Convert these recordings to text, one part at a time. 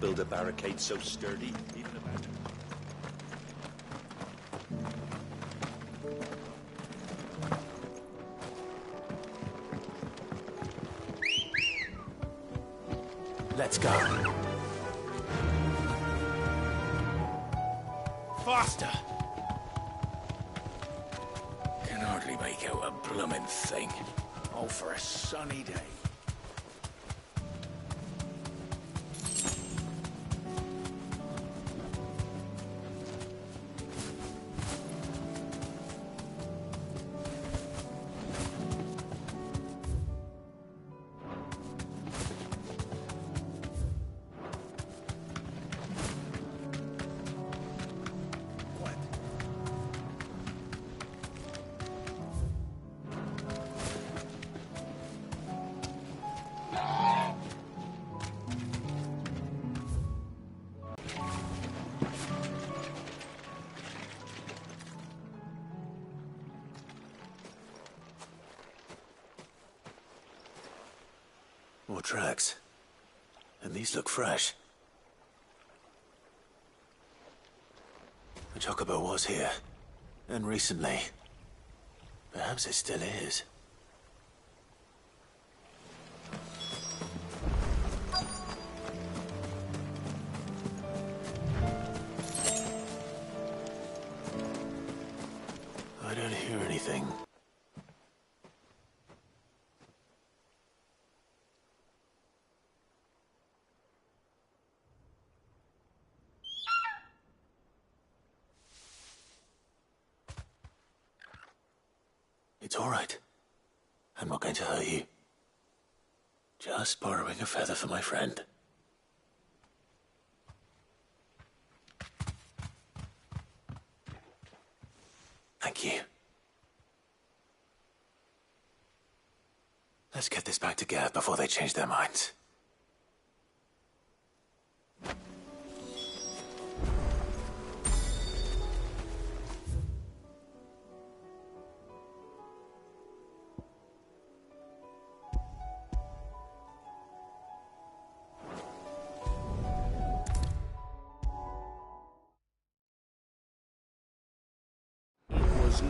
build a barricade so sturdy, even a man. Let's go. Faster! Can hardly make out a bloomin' thing. All for a sunny day. More tracks. And these look fresh. The Chocobo was here. And recently. Perhaps it still is. I don't hear anything. It's all right. I'm not going to hurt you. Just borrowing a feather for my friend. Thank you. Let's get this back to Gav before they change their minds.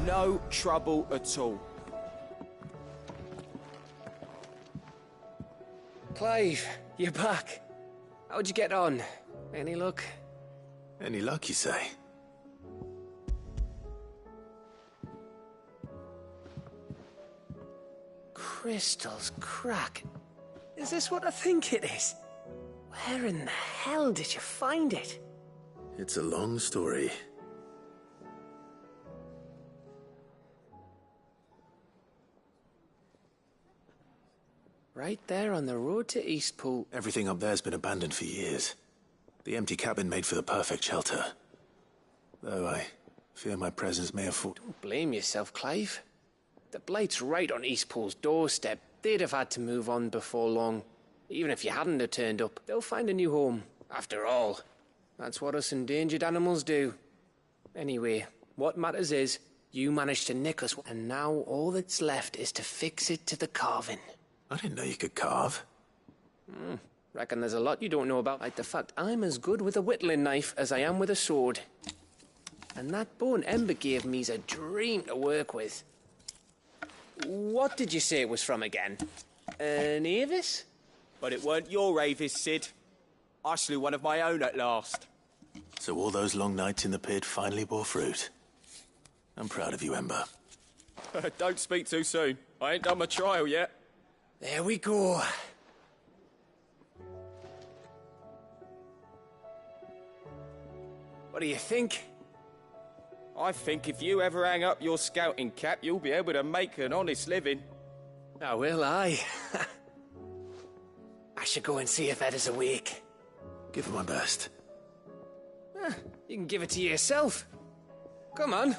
No trouble at all. Clive, you're back. How'd you get on? Any luck? Any luck, you say? Crystal's crack. Is this what I think it is? Where in the hell did you find it? It's a long story. Right there on the road to Eastpool. Everything up there's been abandoned for years. The empty cabin made for the perfect shelter. Though I fear my presence may have fought. Don't blame yourself, Clive. The Blight's right on Eastpool's doorstep. They'd have had to move on before long. Even if you hadn't have turned up, they'll find a new home. After all, that's what us endangered animals do. Anyway, what matters is, you managed to nick us, and now all that's left is to fix it to the carving. I didn't know you could carve. Reckon there's a lot you don't know about, like the fact I'm as good with a whittling knife as I am with a sword. And that bone Ember gave me's a dream to work with. What did you say it was from again? An Avis? But it weren't your Avis, Sid. I slew one of my own at last. So all those long nights in the pit finally bore fruit. I'm proud of you, Ember. Don't speak too soon. I ain't done my trial yet. There we go. What do you think? I think if you ever hang up your scouting cap, you'll be able to make an honest living. Oh, will I? I should go and see if Ed is awake. Give it my best. You can give it to yourself. Come on.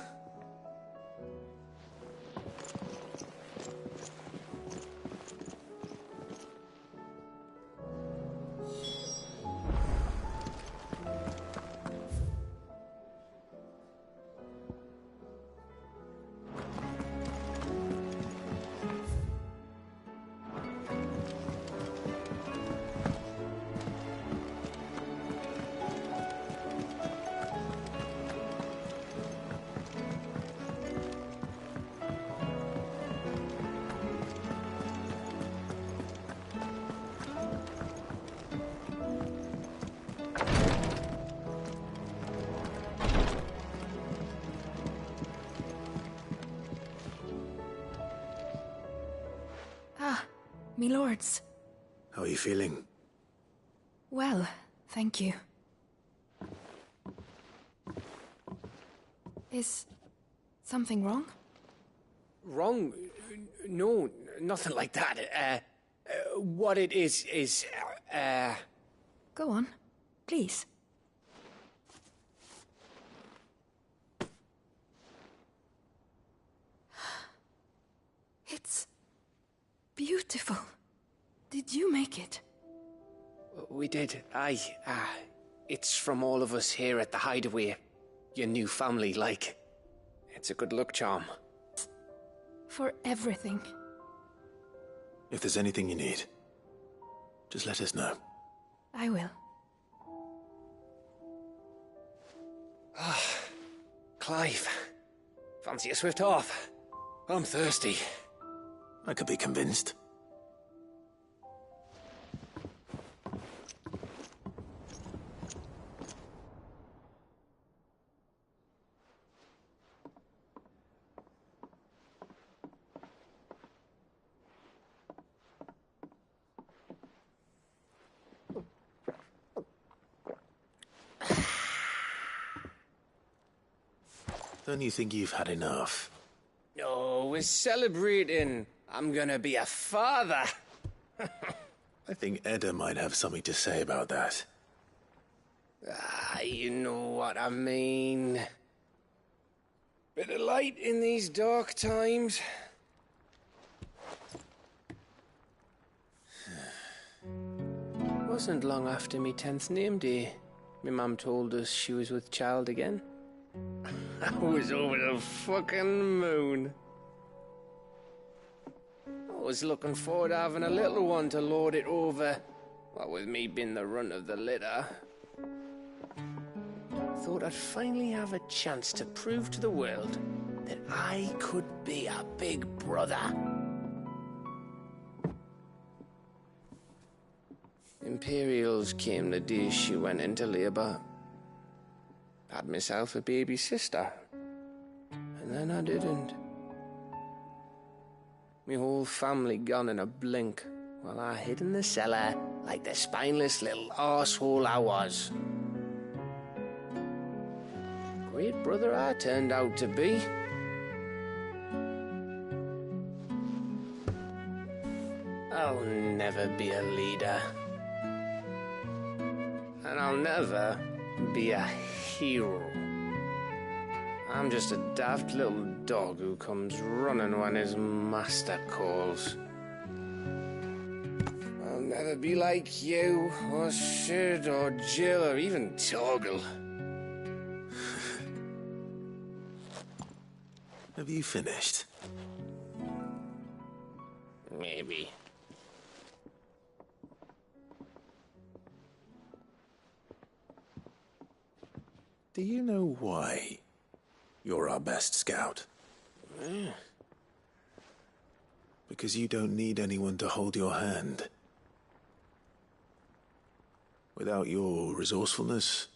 Me lords. How are you feeling? Well, thank you. Is something wrong? Wrong? No, nothing like that. What it is, Go on, please. It's beautiful. Did you make it? We did. Aye. It's from all of us here at the Hideaway. Your new family, like. It's a good luck charm. For everything. If there's anything you need, just let us know. I will. Clive, fancy a swift off? I'm thirsty. I could be convinced. Don't you think you've had enough? No, we're celebrating. I'm gonna be a father. I think Edda might have something to say about that. You know what I mean. Bit of light in these dark times. Wasn't long after me 10th name day. My mum told us she was with child again. I was over the fucking moon. I was looking forward to having a little one to lord it over. What with me being the runt of the litter. Thought I'd finally have a chance to prove to the world that I could be a big brother. Imperials came the day she went into labour. Had myself a baby sister. And then I didn't. My whole family gone in a blink, while I hid in the cellar like the spineless little arsehole I was. Great brother I turned out to be. I'll never be a leader. And I'll never be a hero. I'm just a daft little dog who comes running when his master calls. I'll never be like you, or Sid, or Jill, or even Torgal. Have you finished? Maybe. Do you know why you're our best scout? Because you don't need anyone to hold your hand. Without your resourcefulness,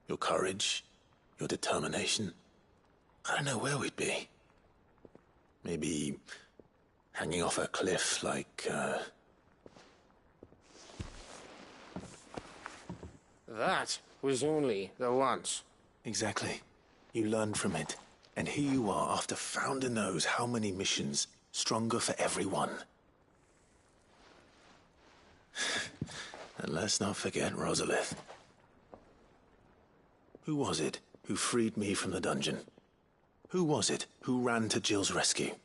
your courage, your determination, I don't know where we'd be. Maybe hanging off a cliff like, That was only the once. Exactly. You learned from it. And here you are after Founder knows how many missions, stronger for everyone. And let's not forget Rosalith. Who was it who freed me from the dungeon? Who was it who ran to Jill's rescue?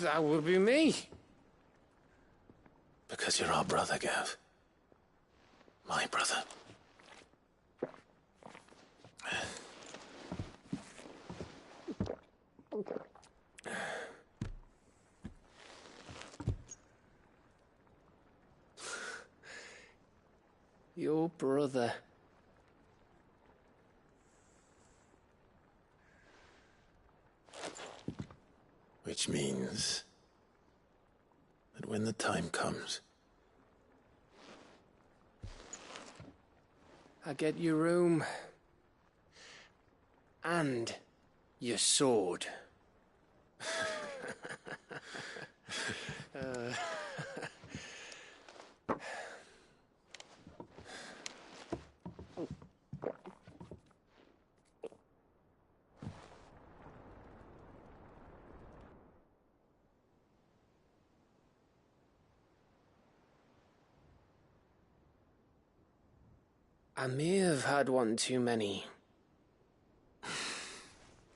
That would be me. Because you're our brother, Gav. My brother. Your brother. Which means that when the time comes, I get your room. And your sword. I may have had one too many.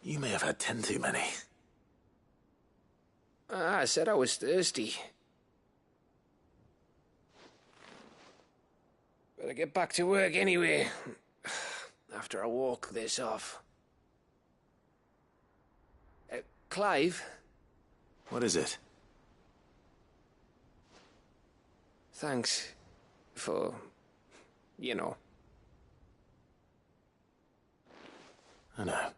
You may have had 10 too many. I said I was thirsty. Better get back to work anyway, after I walk this off. Clive? What is it? Thanks for, you know. I know.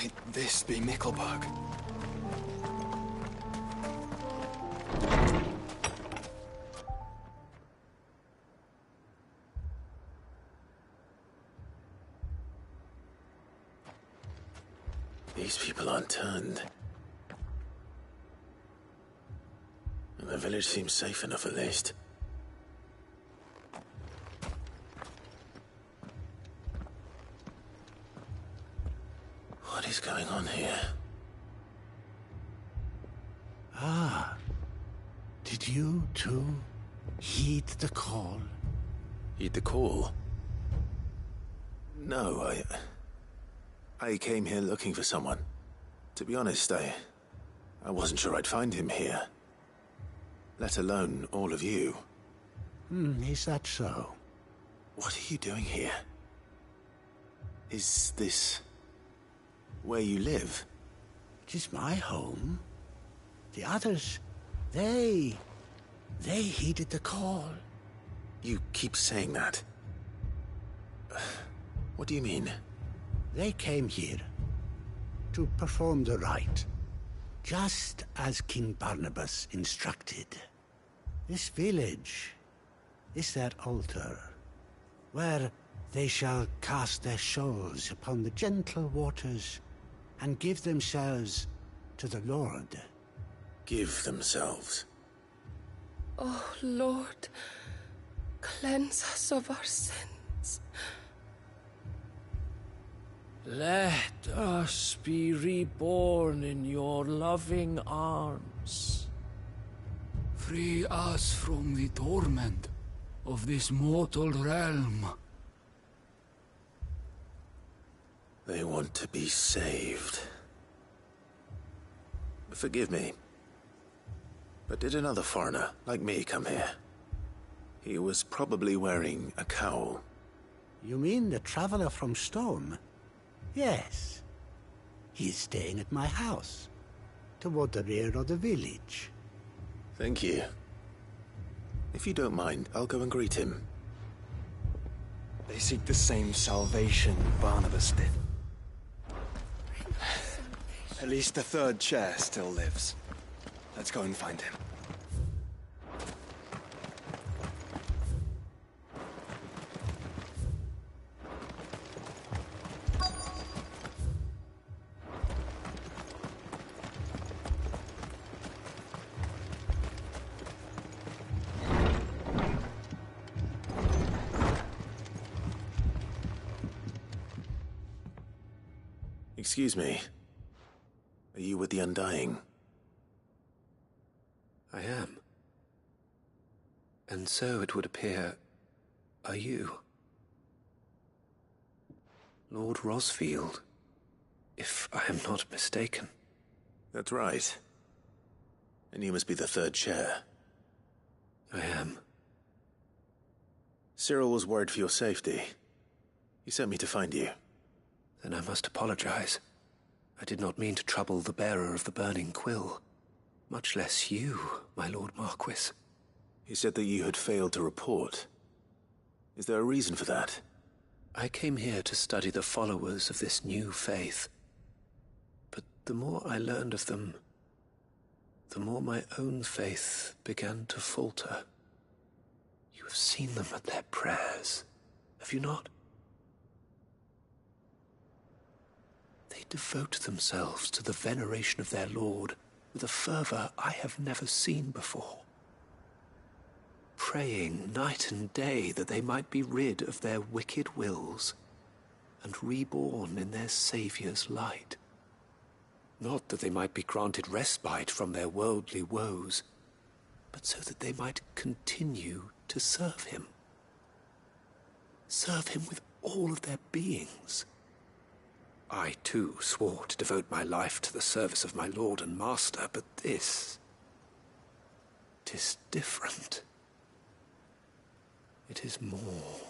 Might this be Nickelberg? These people aren't turned. And the village seems safe enough at least. What is going on here? Ah, did you too heed the call? Heed the call? No, I came here looking for someone. To be honest, I wasn't sure I'd find him here. Let alone all of you. Is that so? What are you doing here? Is this where you live? It is my home. The others, they heeded the call. You keep saying that. What do you mean? They came here to perform the rite, just as King Barnabas instructed. This village is their altar, where they shall cast their shawls upon the gentle waters and give themselves to the Lord. Give themselves? Oh, Lord, cleanse us of our sins. Let us be reborn in your loving arms. Free us from the torment of this mortal realm. They want to be saved. Forgive me, but did another foreigner like me come here? He was probably wearing a cowl. You mean the traveler from Storm? Yes. He is staying at my house, toward the rear of the village. Thank you. If you don't mind, I'll go and greet him. They seek the same salvation Barnabas did. At least the third chair still lives. Let's go and find him. Excuse me. Are you with the Undying? I am. And so it would appear, are you. Lord Rosfield, if I am not mistaken. That's right. And you must be the third chair. I am. Cyril was worried for your safety. He sent me to find you. Then I must apologize. I did not mean to trouble the bearer of the burning quill. Much less you, my Lord Marquis. He said that you had failed to report. Is there a reason for that? I came here to study the followers of this new faith. But the more I learned of them, the more my own faith began to falter. You have seen them at their prayers, have you not? They devote themselves to the veneration of their Lord with a fervor I have never seen before. Praying night and day that they might be rid of their wicked wills and reborn in their Saviour's light. Not that they might be granted respite from their worldly woes, but so that they might continue to serve him. Serve him with all of their beings. I, too, swore to devote my life to the service of my Lord and Master, but this... 'tis different. It is more.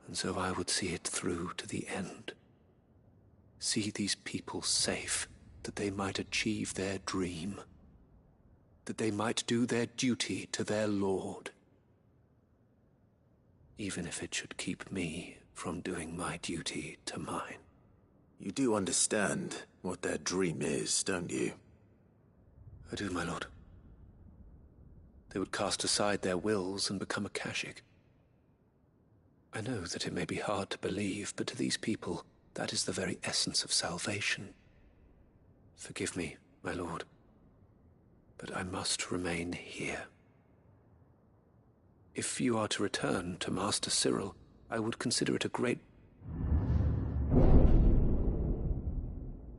And so I would see it through to the end. See these people safe, that they might achieve their dream. That they might do their duty to their Lord. Even if it should keep me from doing my duty to mine. You do understand what their dream is, don't you? I do, my lord. They would cast aside their wills and become a Kashik. I know that it may be hard to believe, but to these people, that is the very essence of salvation. Forgive me, my lord, but I must remain here. If you are to return to Master Cyril, I would consider it a great...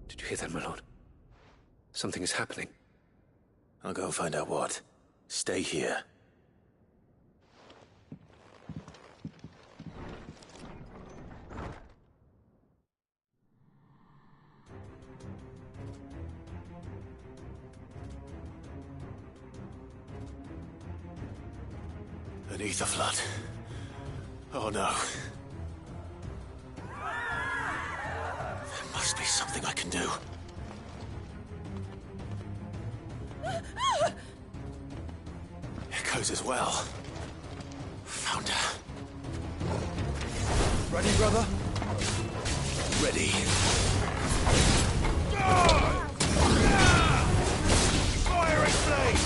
Did you hear that, my lord? Something is happening. I'll go and find out what. Stay here. An ether flood. Oh no. There must be something I can do. Echoes as well. Found her. Ready, brother? Ready. Firing blade!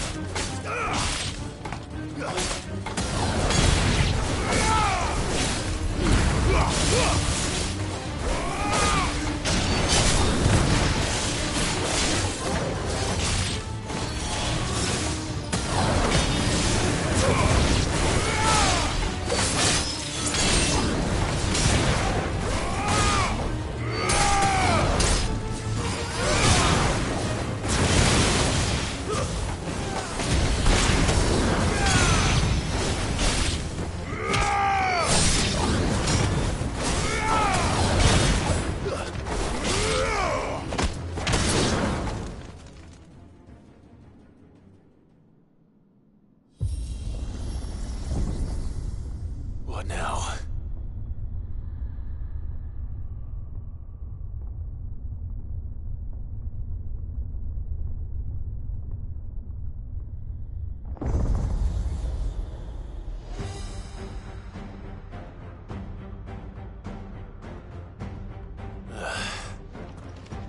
What now?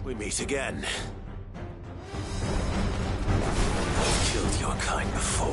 We meet again. I've killed your kind before.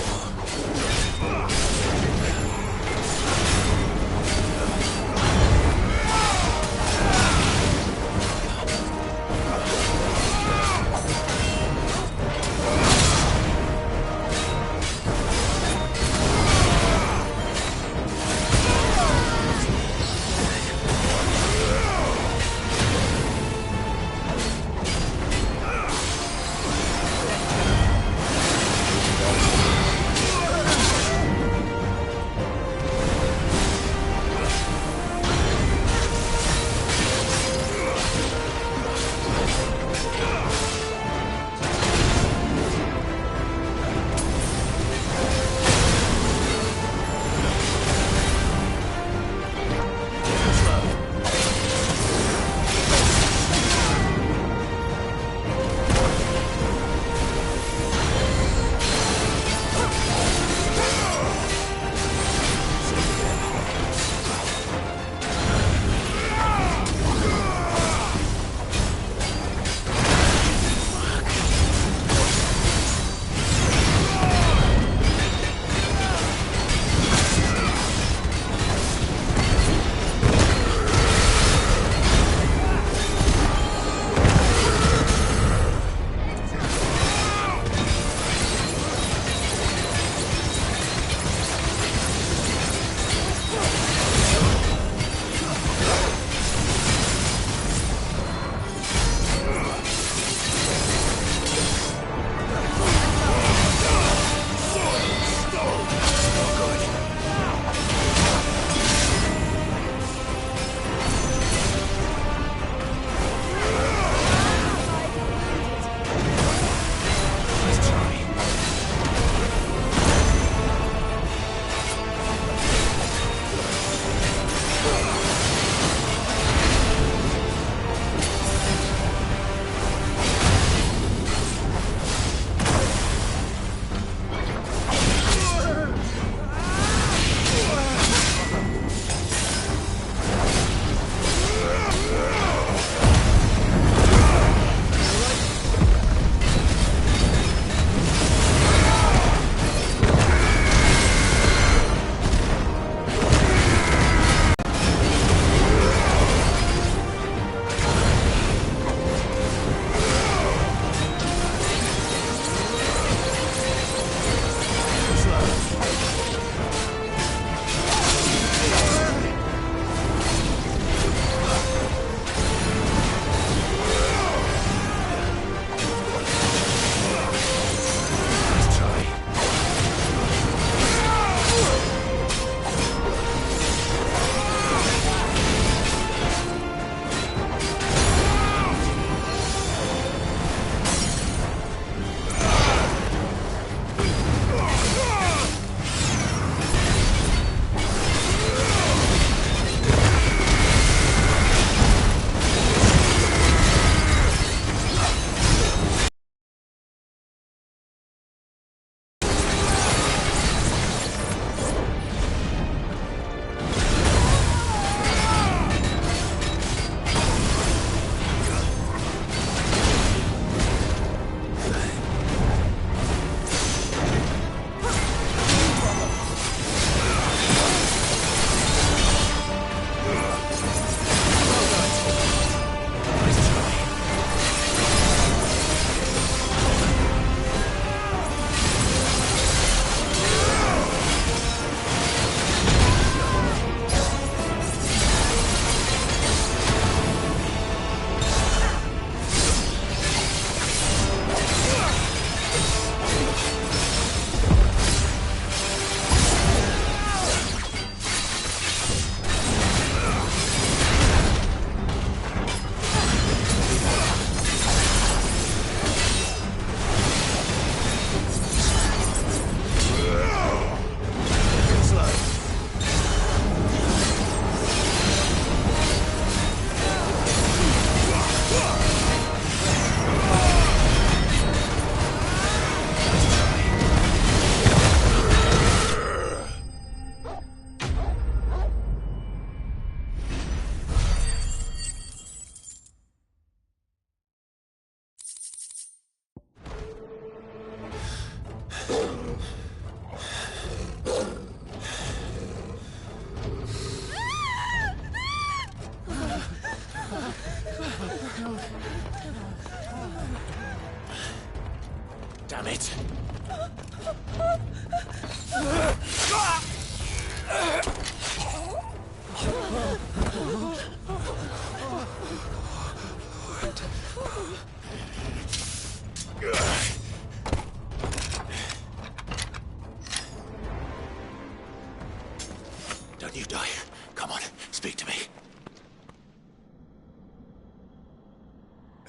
Don't you die. Come on, speak to me.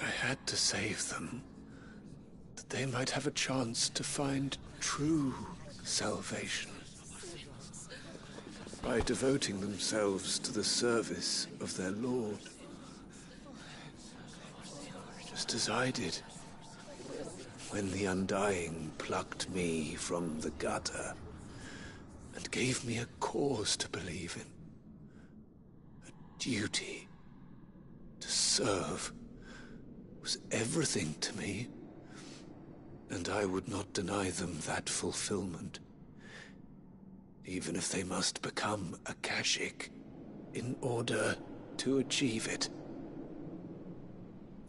I had to save them, that they might have a chance to find true salvation. By devoting themselves to the service of their Lord. Just as I did, when the Undying plucked me from the gutter and gave me a cause to believe in. A duty to serve was everything to me, and I would not deny them that fulfillment, even if they must become a Kashik in order to achieve it.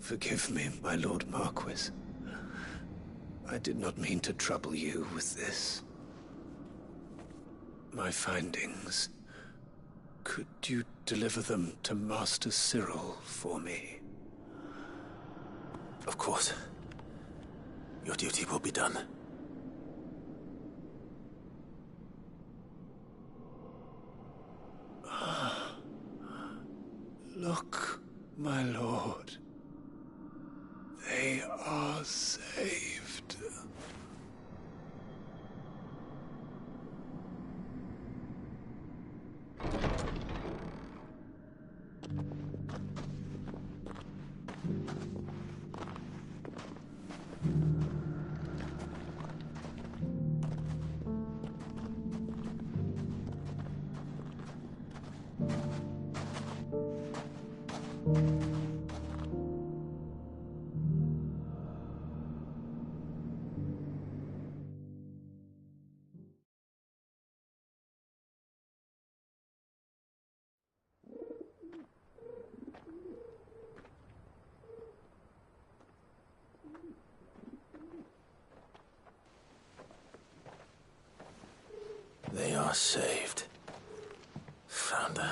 Forgive me, my Lord Marquis. I did not mean to trouble you with this. My findings. Could you deliver them to Master Cyril for me? Of course. Your duty will be done. Look, my lord. They are saved. They are saved. Founder.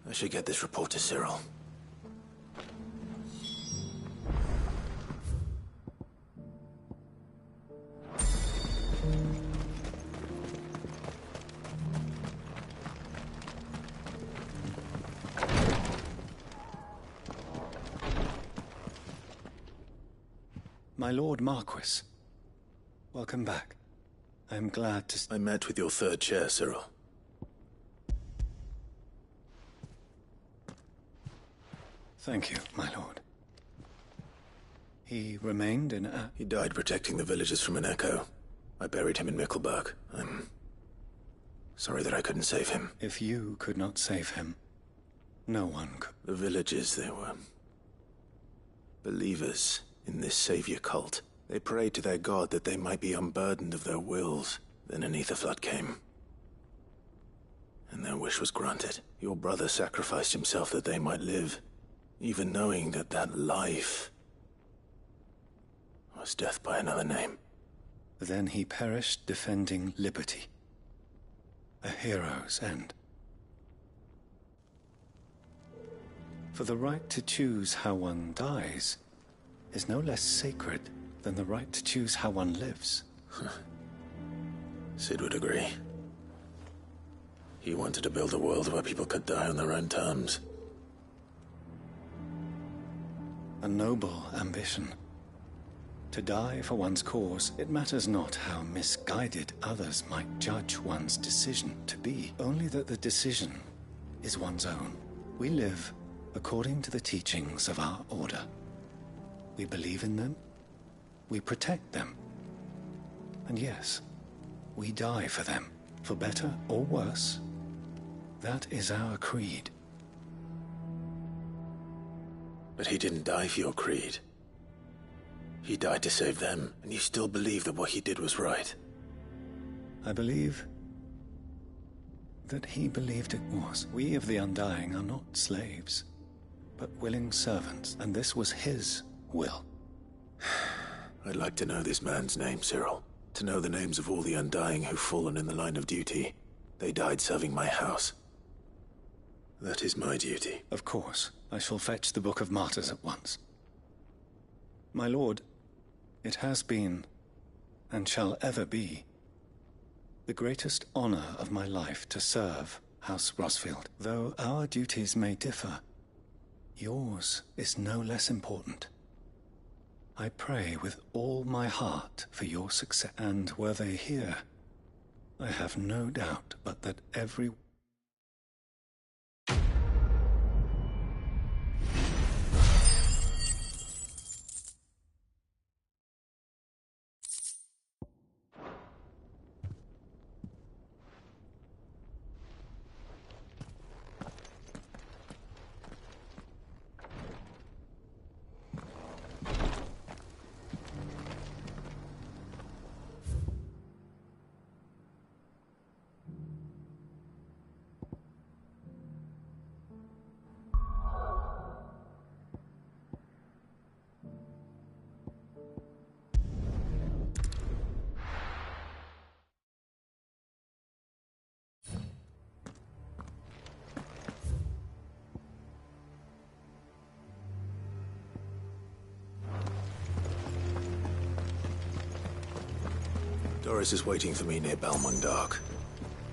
I should get this report to Cyril. My Lord Marquis, welcome back. I am glad to... I met with your third chair, Cyril. Thank you, my lord. He remained in a... He died protecting the villagers from an echo. I buried him in Mickelberg. I'm sorry that I couldn't save him. If you could not save him, no one could. The villagers, they were believers in this savior cult. They prayed to their god that they might be unburdened of their wills. Then an ether flood came. And their wish was granted. Your brother sacrificed himself that they might live, even knowing that that life was death by another name. Then he perished defending liberty. A hero's end. For the right to choose how one dies is no less sacred than the right to choose how one lives. Sid would agree. He wanted to build a world where people could die on their own terms. A noble ambition. To die for one's cause, it matters not how misguided others might judge one's decision to be, only that the decision is one's own. We live according to the teachings of our order. We believe in them, we protect them, and yes, we die for them, for better or worse. That is our creed. But he didn't die for your creed. He died to save them, and you still believe that what he did was right. I believe that he believed it was. We of the Undying are not slaves, but willing servants, and this was his will. I'd like to know this man's name, Cyril. To know the names of all the Undying who've fallen in the line of duty. They died serving my house. That is my duty. Of course. I shall fetch the Book of Martyrs at once. My lord, it has been, and shall ever be, the greatest honor of my life to serve House Rosfield. Though our duties may differ, yours is no less important. I pray with all my heart for your success, and were they here, I have no doubt but that every... Doris is waiting for me near Balmung Dock.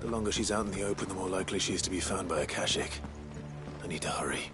The longer she's out in the open, the more likely she is to be found by a Kashik. I need to hurry.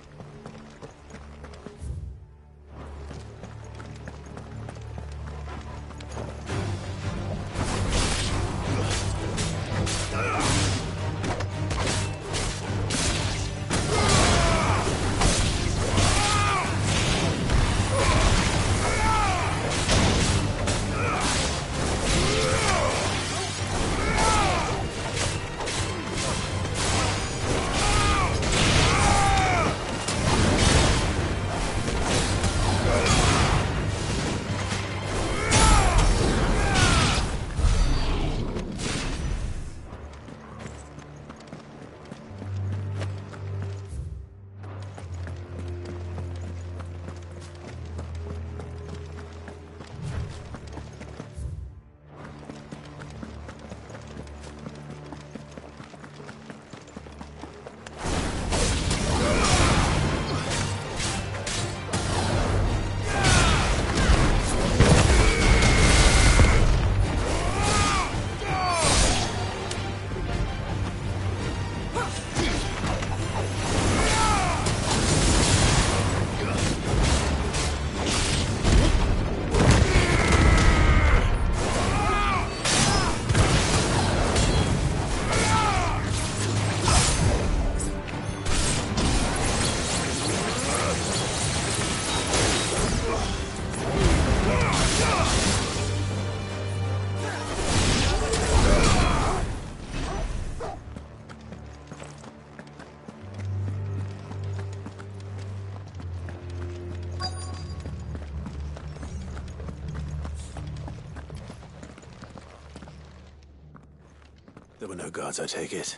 There were no guards, I take it.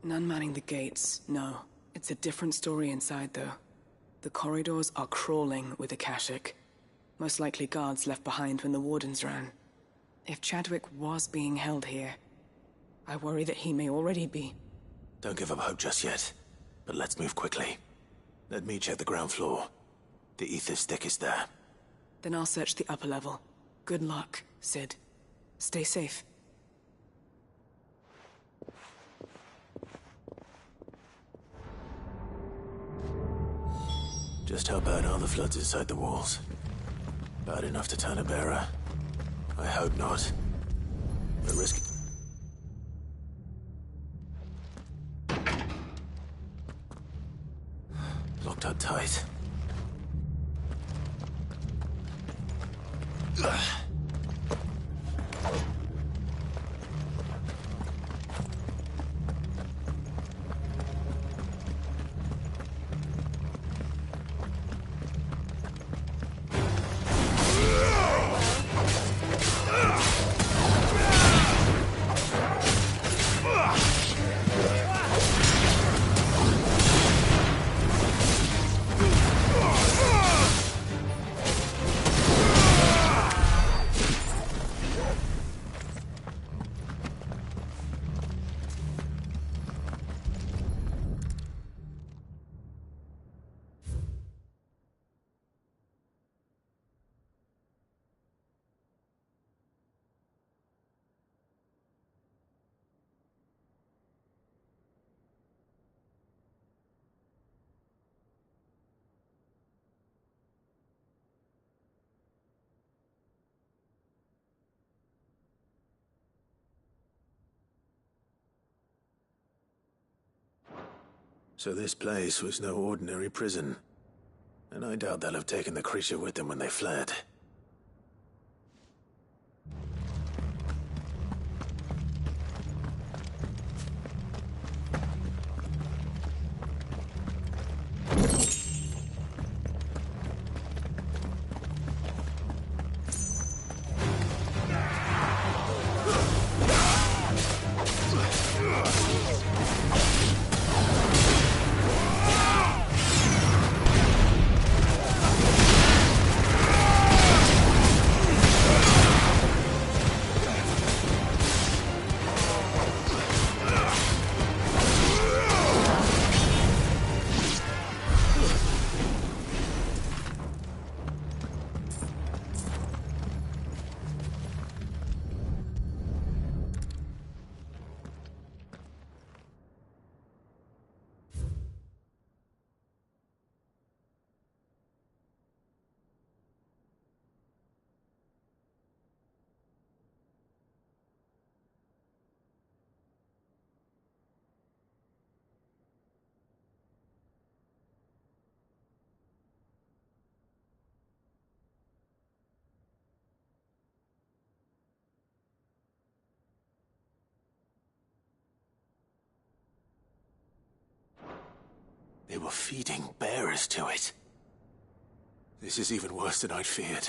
None manning the gates, no. It's a different story inside, though. The corridors are crawling with Akashic. Most likely guards left behind when the wardens ran. If Chadwick was being held here, I worry that he may already be. Don't give up hope just yet, but let's move quickly. Let me check the ground floor. The ether stick is there. Then I'll search the upper level. Good luck, Sid. Stay safe. Just how bad are the floods inside the walls? Bad enough to turn a bearer? I hope not. The risk... Locked up tight. So this place was no ordinary prison. And I doubt they'll have taken the creature with them when they fled. They were feeding bearers to it. This is even worse than I'd feared.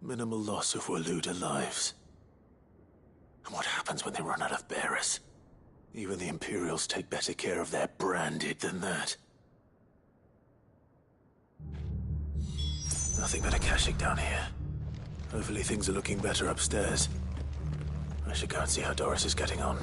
Minimal loss of Waluda lives. And what happens when they run out of bearers? Even the Imperials take better care of their branded than that. Nothing but a Kashyyyk down here. Hopefully things are looking better upstairs. I should go and see how Doris is getting on.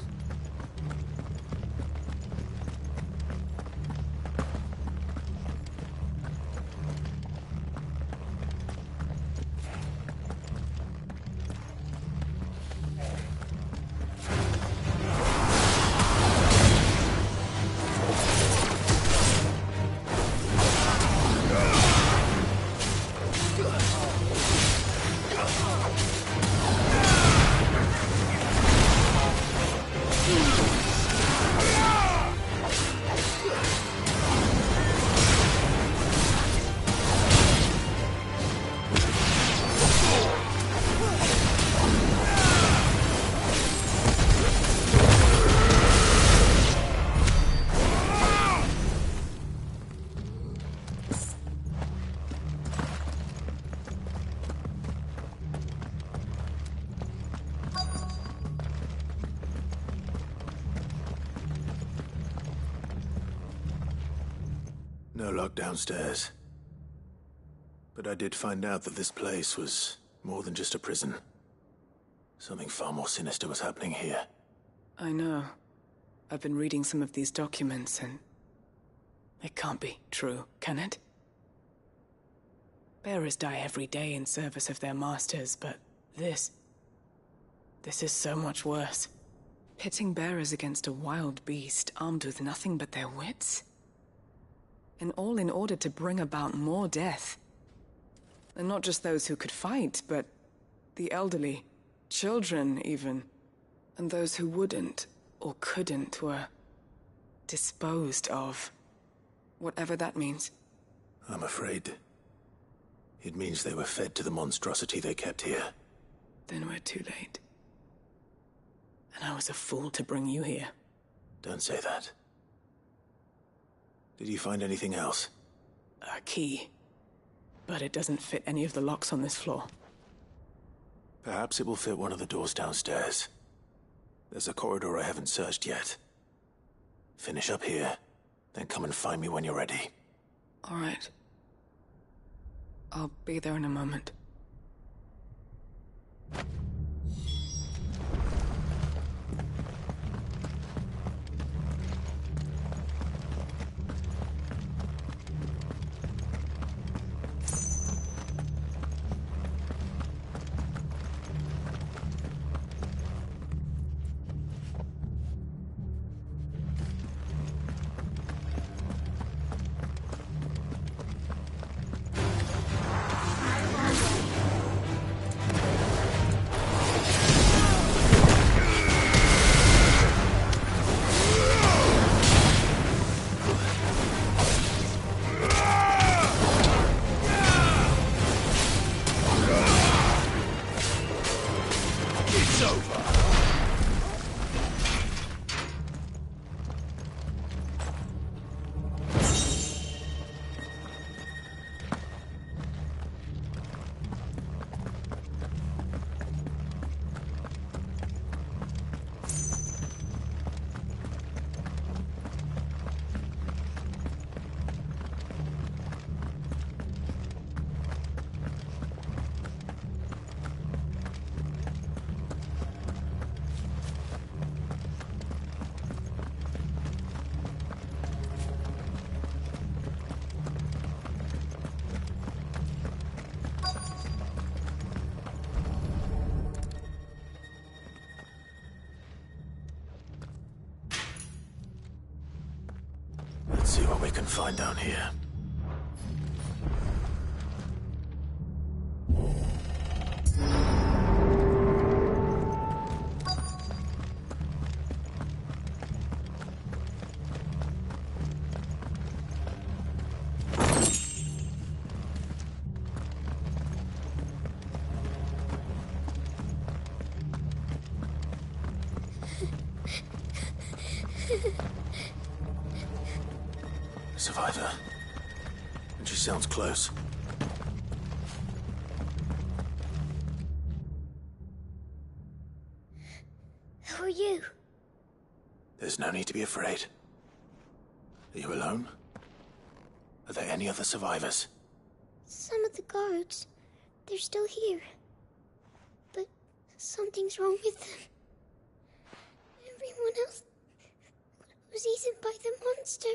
No lock downstairs. But I did find out that this place was more than just a prison. Something far more sinister was happening here. I know. I've been reading some of these documents and... it can't be true, can it? Bearers die every day in service of their masters, but this is so much worse. Pitting bearers against a wild beast armed with nothing but their wits? And all in order to bring about more death. And not just those who could fight, but the elderly, children even. And those who wouldn't or couldn't were disposed of. Whatever that means. I'm afraid it means they were fed to the monstrosity they kept here. Then we're too late. And I was a fool to bring you here. Don't say that. Did you find anything else? A key. But it doesn't fit any of the locks on this floor. Perhaps it will fit one of the doors downstairs. There's a corridor I haven't searched yet. Finish up here, then come and find me when you're ready. All right. I'll be there in a moment. Let's see what we can find down here. Survivor. And she sounds close. Who are you? There's no need to be afraid. Are you alone? Are there any other survivors? Some of the guards. They're still here. But something's wrong with them. Everyone else was eaten by the monster.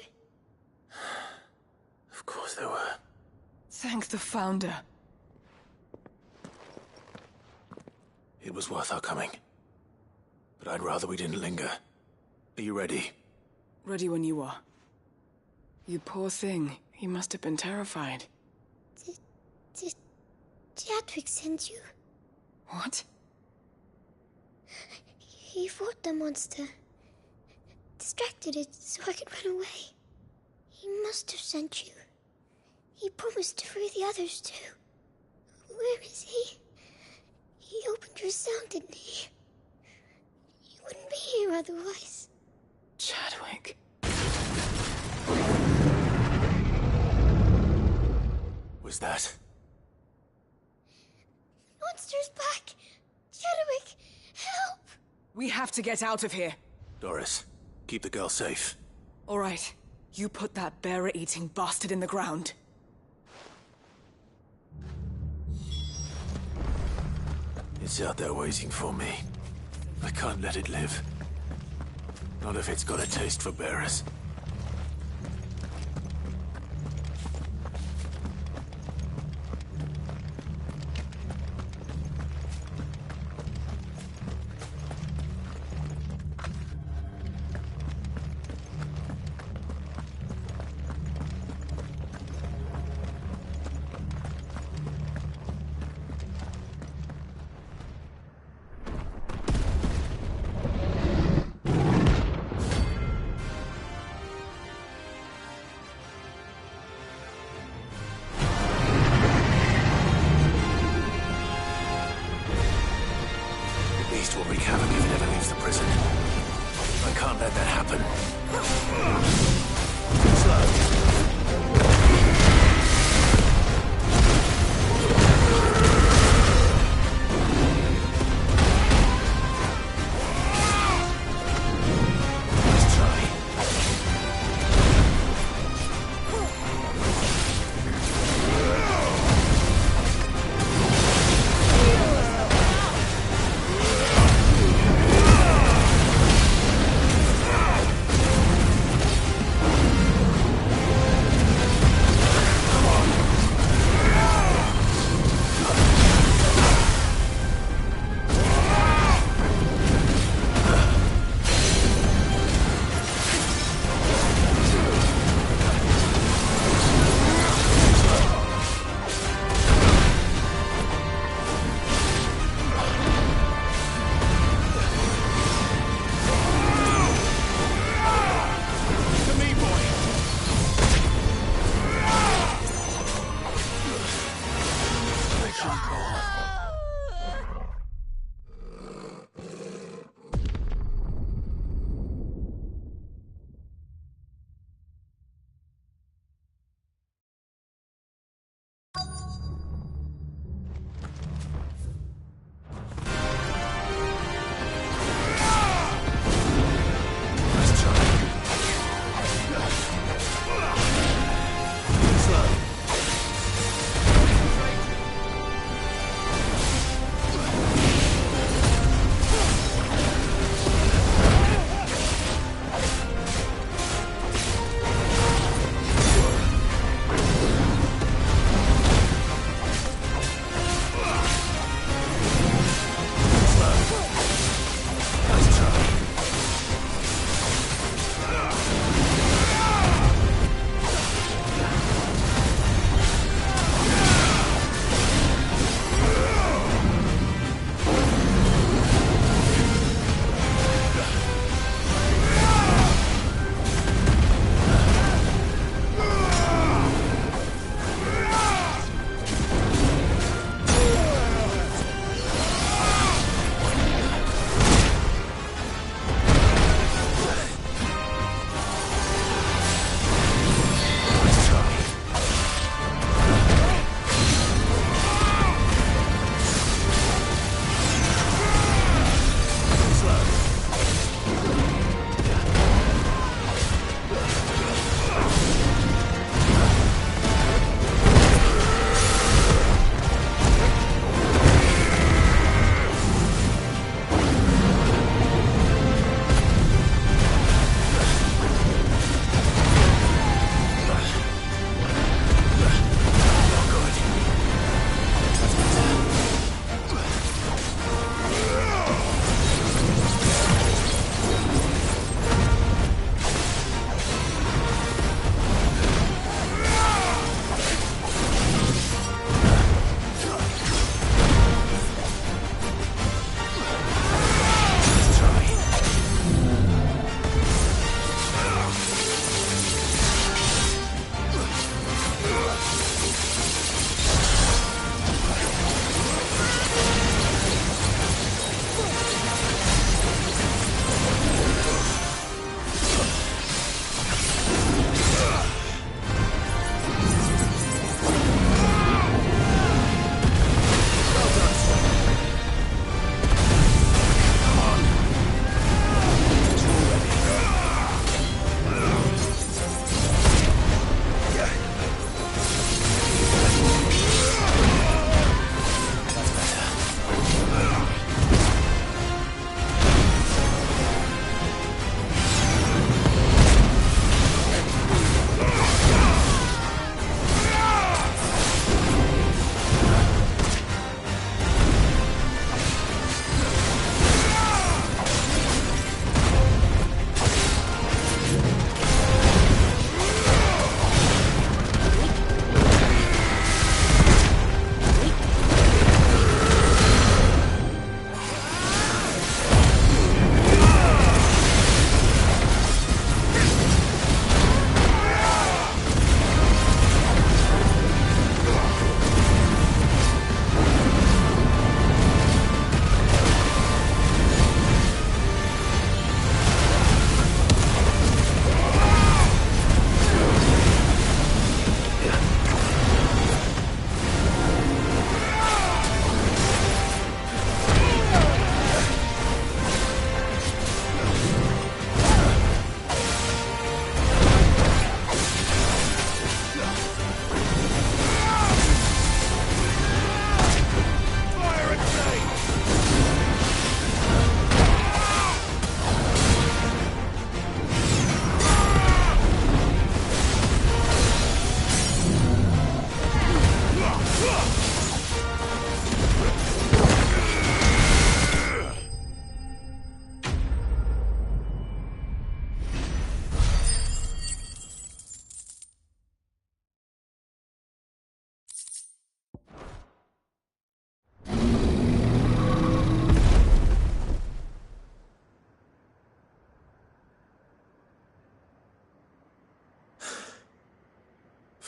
Of course there were. Thank the Founder. It was worth our coming. But I'd rather we didn't linger. Are you ready? Ready when you are. You poor thing. You must have been terrified. Did Chadwick send you? What? He fought the monster. Distracted it so I could run away. He must have sent you. He promised to free the others too. Where is he? He opened your cell, didn't he? He wouldn't be here otherwise. Chadwick. Was that? Monster's back! Chadwick, help! We have to get out of here. Doris, keep the girl safe. All right. You put that bearer-eating bastard in the ground. It's out there waiting for me. I can't let it live. Not if it's got a taste for bearers.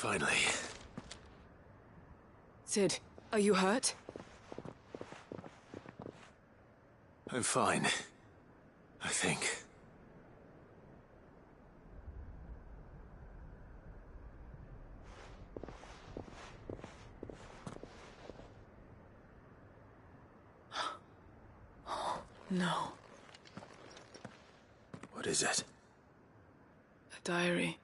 Finally. Sid, are you hurt? I'm fine. I think. No. What is it? A diary.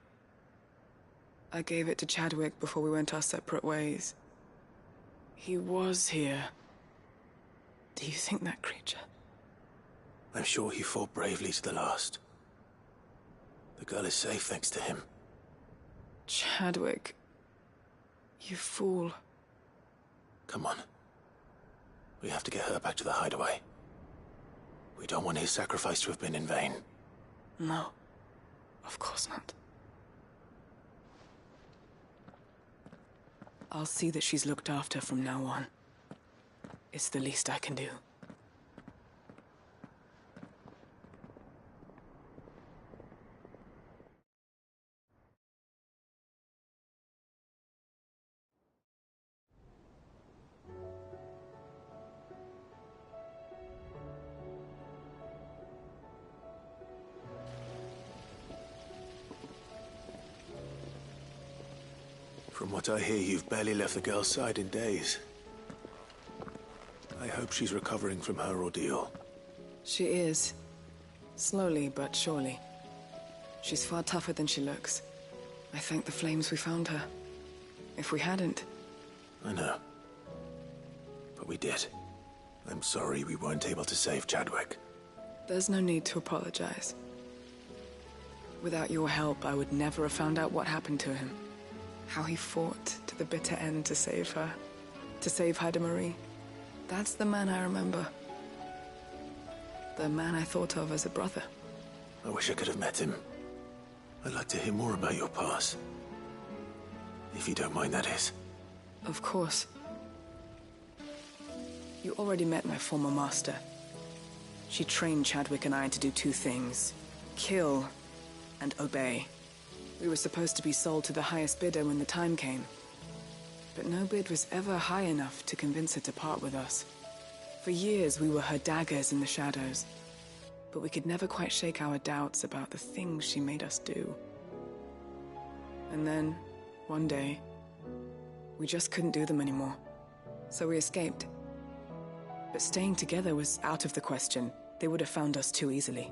I gave it to Chadwick before we went our separate ways. He was here. Do you think that creature? I'm sure he fought bravely to the last. The girl is safe thanks to him. Chadwick. You fool. Come on. We have to get her back to the hideaway. We don't want his sacrifice to have been in vain. No. Of course not. I'll see that she's looked after from now on. It's the least I can do. From what I hear, you've barely left the girl's side in days. I hope she's recovering from her ordeal. She is. Slowly but surely. She's far tougher than she looks. I thank the flames we found her. If we hadn't... I know. But we did. I'm sorry we weren't able to save Chadwick. There's no need to apologize. Without your help, I would never have found out what happened to him. How he fought to the bitter end to save her. To save Haida Marie. That's the man I remember. The man I thought of as a brother. I wish I could have met him. I'd like to hear more about your past. If you don't mind, that is. Of course. You already met my former master. She trained Chadwick and I to do two things. Kill and obey. We were supposed to be sold to the highest bidder when the time came. But no bid was ever high enough to convince her to part with us. For years, we were her daggers in the shadows. But we could never quite shake our doubts about the things she made us do. And then, one day, we just couldn't do them anymore. So we escaped. But staying together was out of the question. They would have found us too easily.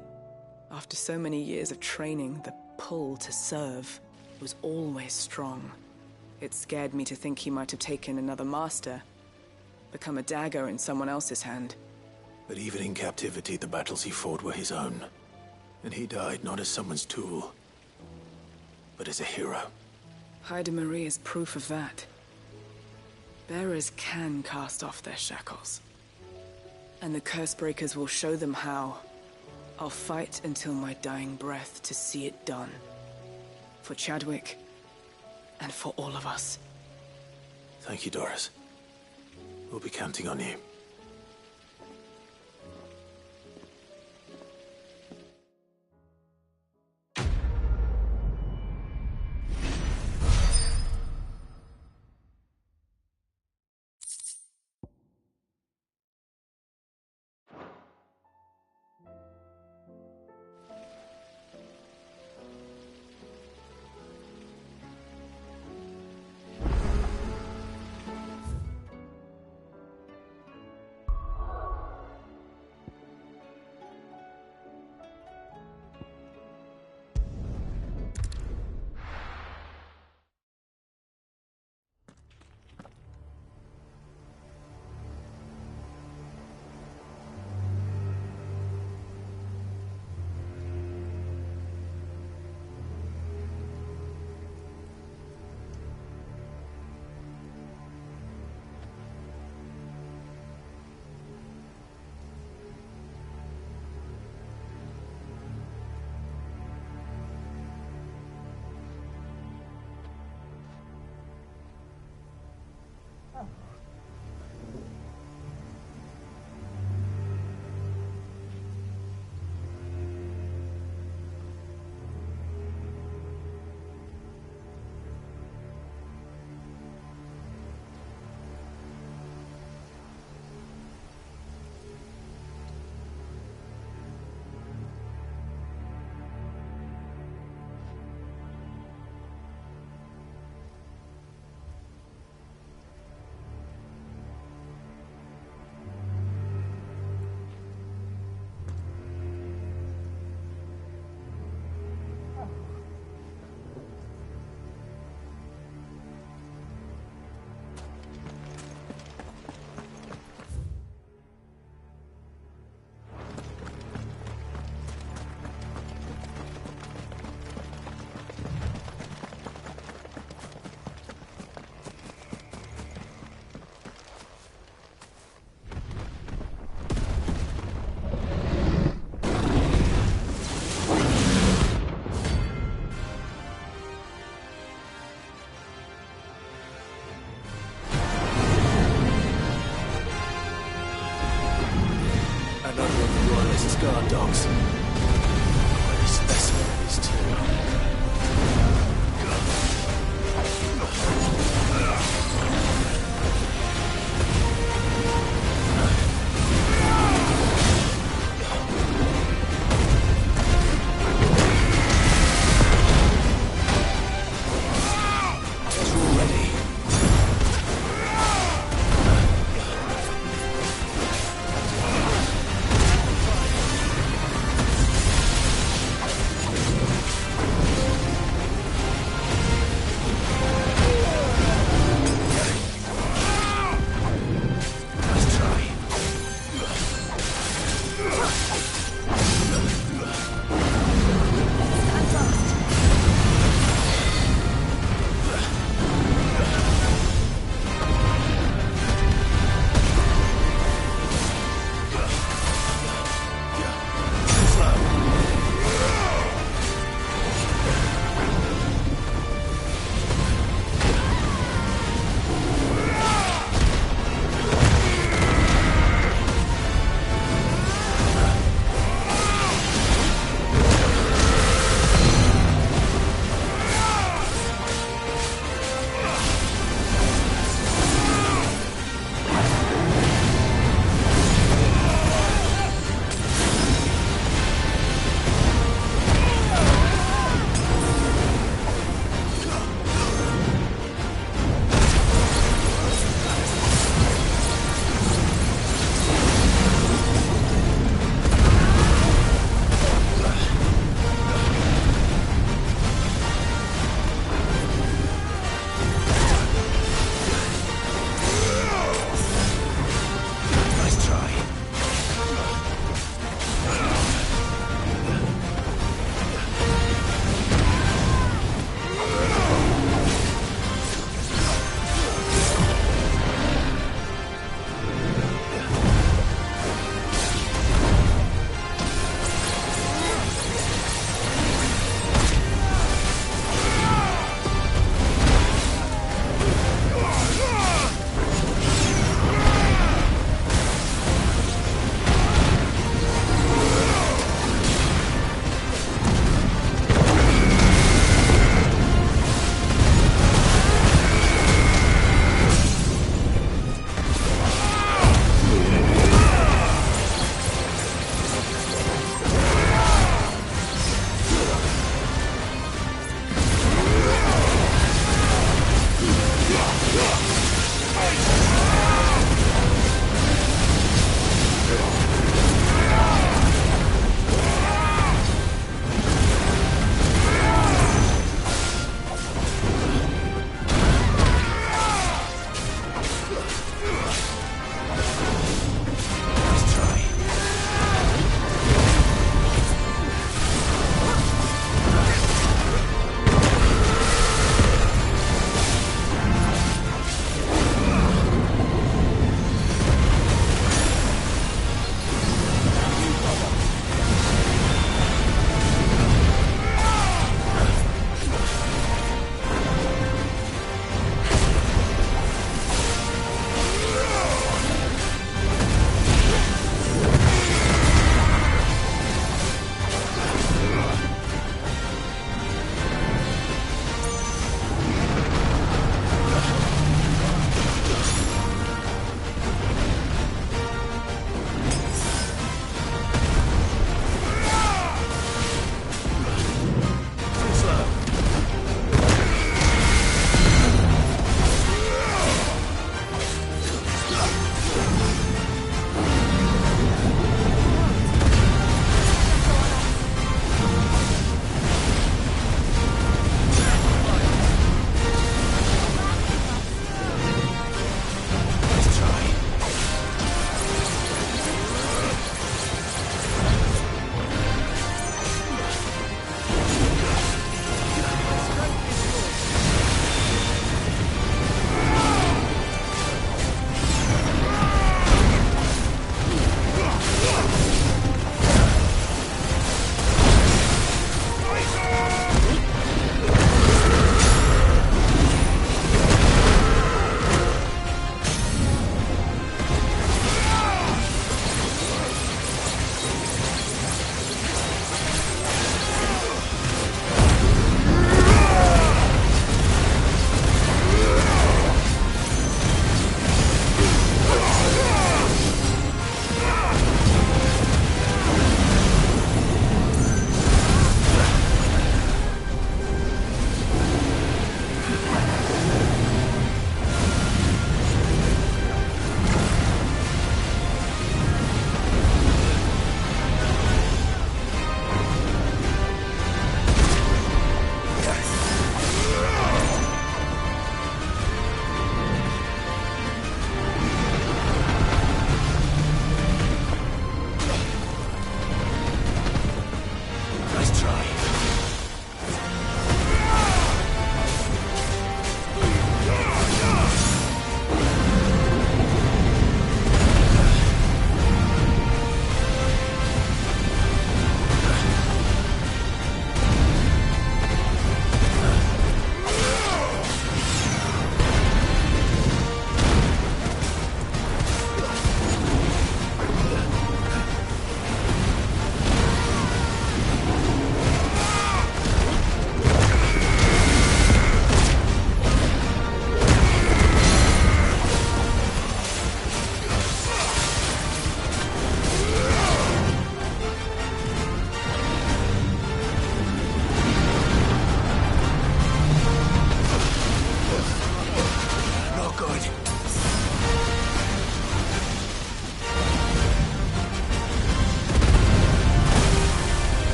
After so many years of training, the pull to serve was always strong. It scared me to think he might have taken another master, become a dagger in someone else's hand. But even in captivity, the battles he fought were his own. And he died not as someone's tool, but as a hero. Haida Marie is proof of that. Bearers can cast off their shackles. And the Cursebreakers will show them how. I'll fight until my dying breath to see it done. For Chadwick, and for all of us. Thank you, Doris. We'll be counting on you.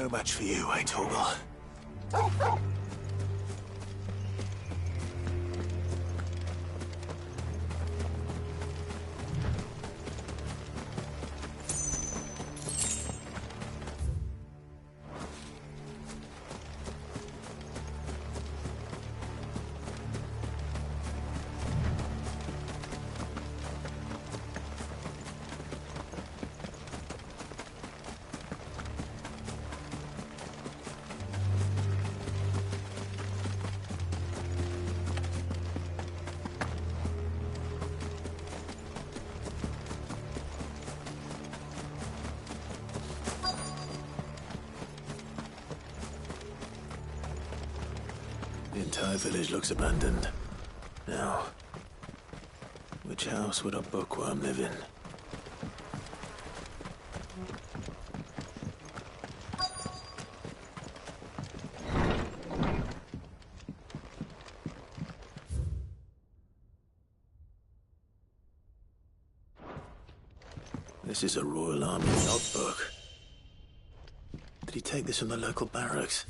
No match for you, eh, Torgal? The entire village looks abandoned. Now, which house would a bookworm live in? This is a Royal Army logbook. Did he take this from the local barracks?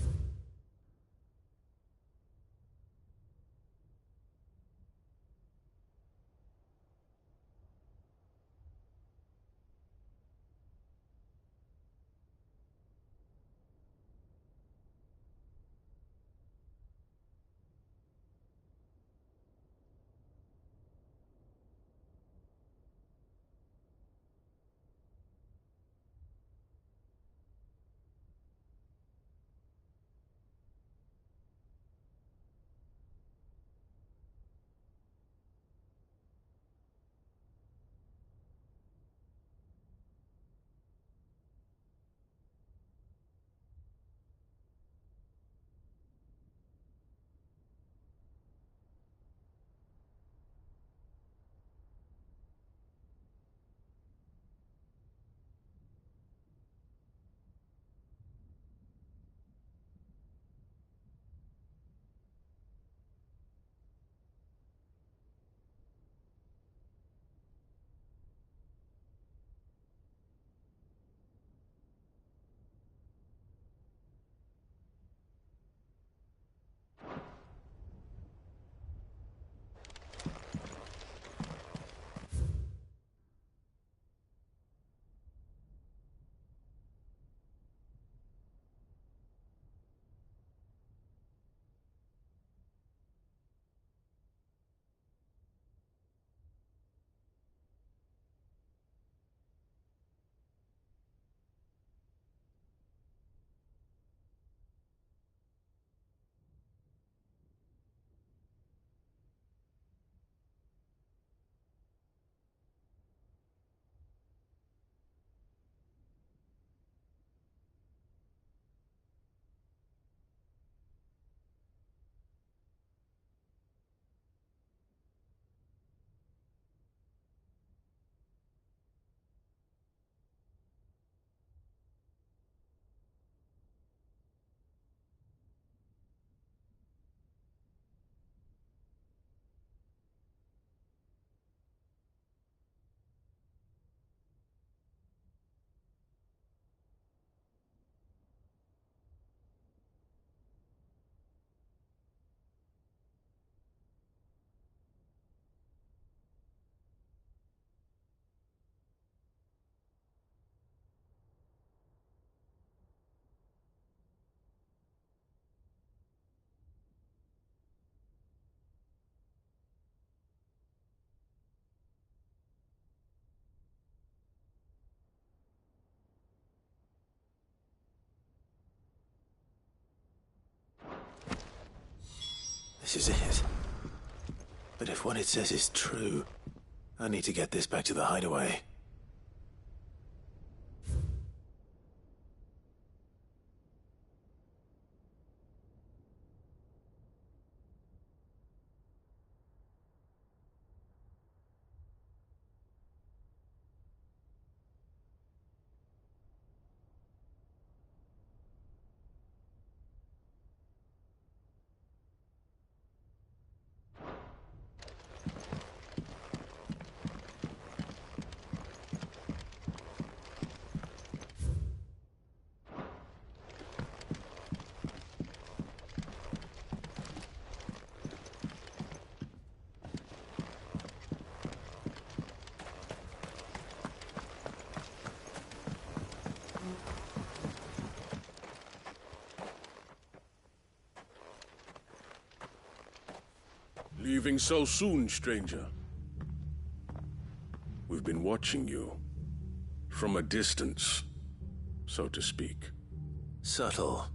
This is it. But if what it says is true, I need to get this back to the hideaway. Leaving so soon, stranger? We've been watching you. From a distance, so to speak. Subtle.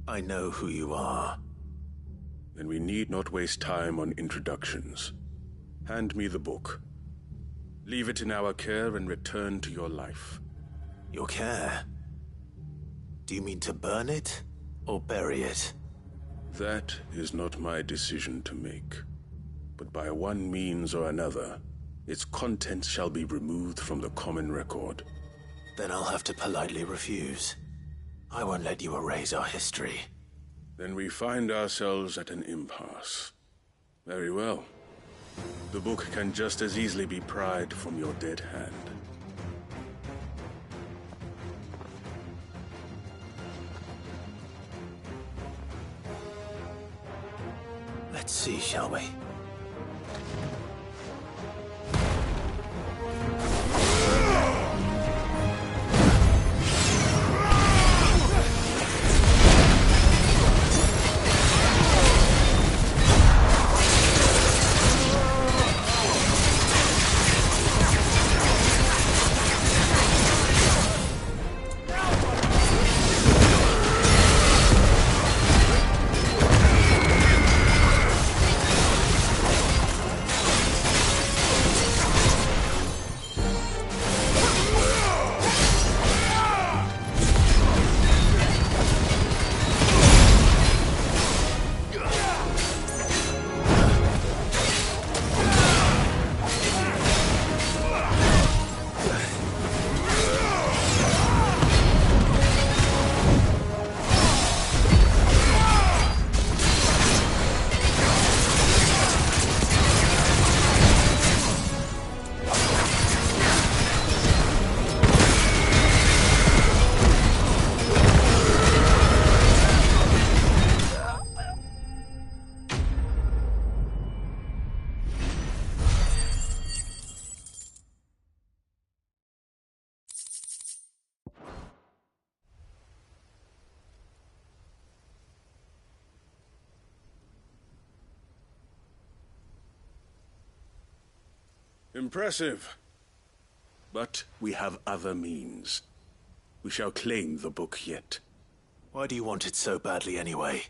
I know who you are. Then we need not waste time on introductions. Hand me the book. Leave it in our care and return to your life. Your care? Do you mean to burn it, or bury it? That is not my decision to make. But by one means or another, its contents shall be removed from the common record. Then I'll have to politely refuse. I won't let you erase our history. Then we find ourselves at an impasse. Very well. The book can just as easily be pried from your dead hand. Let's see, shall we? Impressive. But we have other means. We shall claim the book yet. Why do you want it so badly anyway?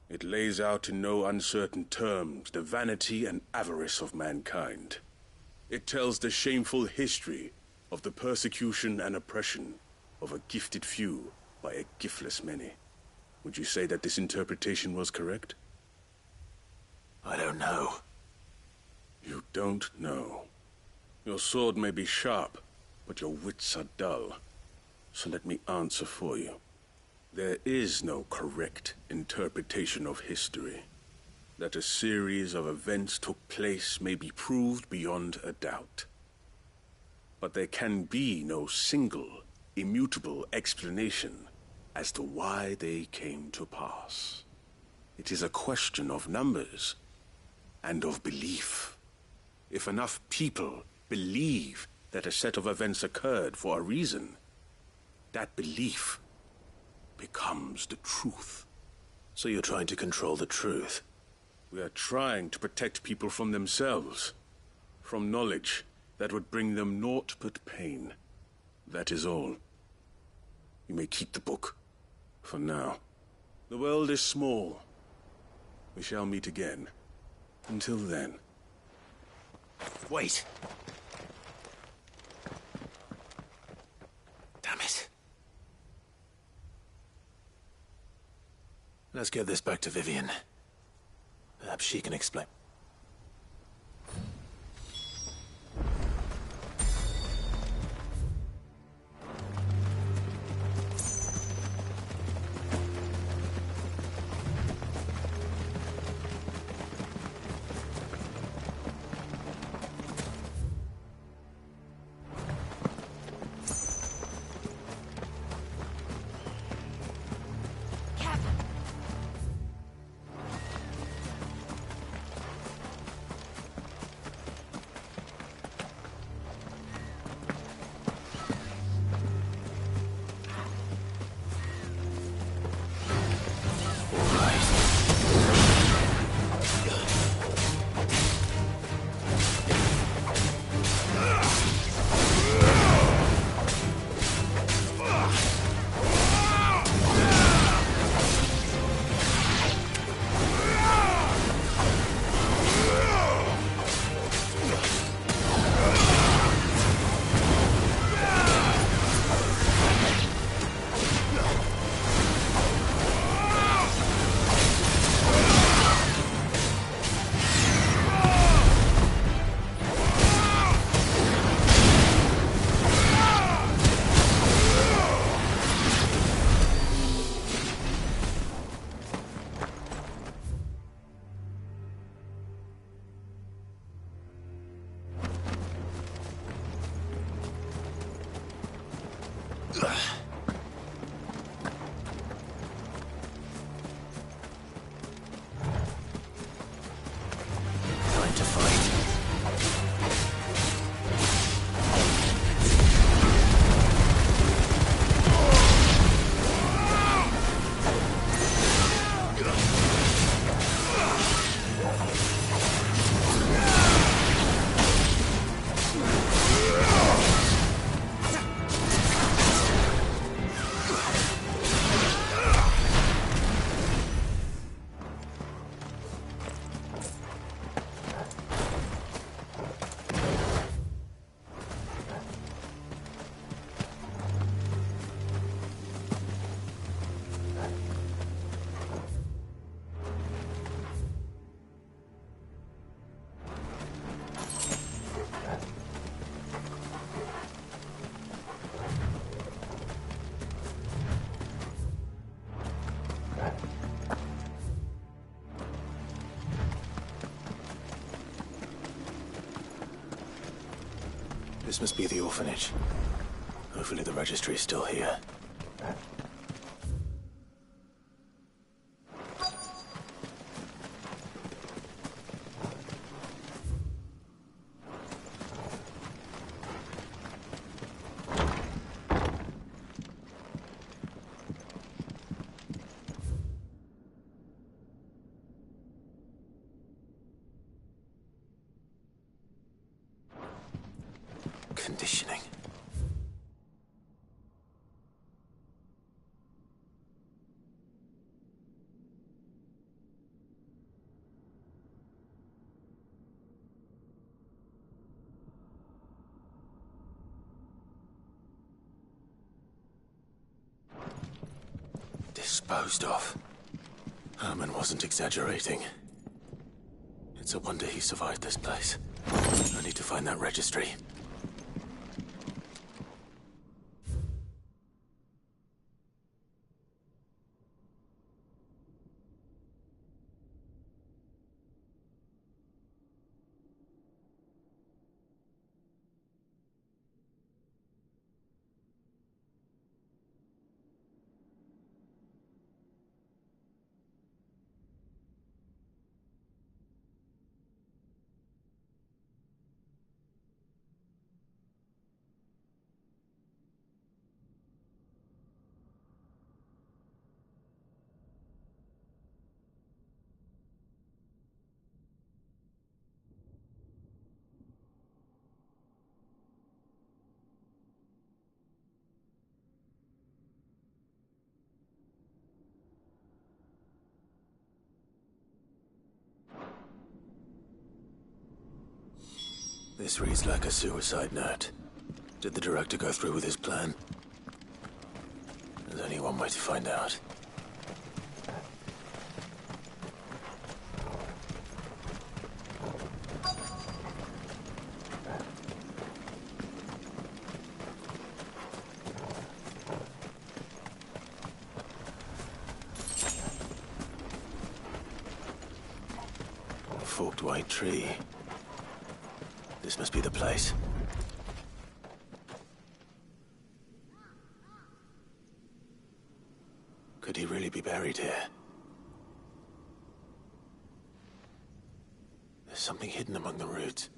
It lays out in no uncertain terms the vanity and avarice of mankind. It tells the shameful history of the persecution and oppression of a gifted few by a giftless many. Would you say that this interpretation was correct? I don't know. You don't know. Your sword may be sharp, but your wits are dull. So let me answer for you. There is no correct interpretation of history. That a series of events took place may be proved beyond a doubt. But there can be no single, immutable explanation as to why they came to pass. It is a question of numbers and of belief. If enough people believe that a set of events occurred for a reason, that belief becomes the truth. So you're trying to control the truth? We are trying to protect people from themselves, from knowledge that would bring them naught but pain. That is all. You may keep the book, for now. The world is small. We shall meet again. Until then. Wait! Damn it. Let's get this back to Vivian. Perhaps she can explain. This must be the orphanage. Hopefully the registry is still here. Conditioning. Disposed of. Herman wasn't exaggerating. It's a wonder he survived this place. I need to find that registry. This reads like a suicide note. Did the director go through with his plan? There's only one way to find out. A forked white tree. This must be the place. Could he really be buried here? There's something hidden among the roots.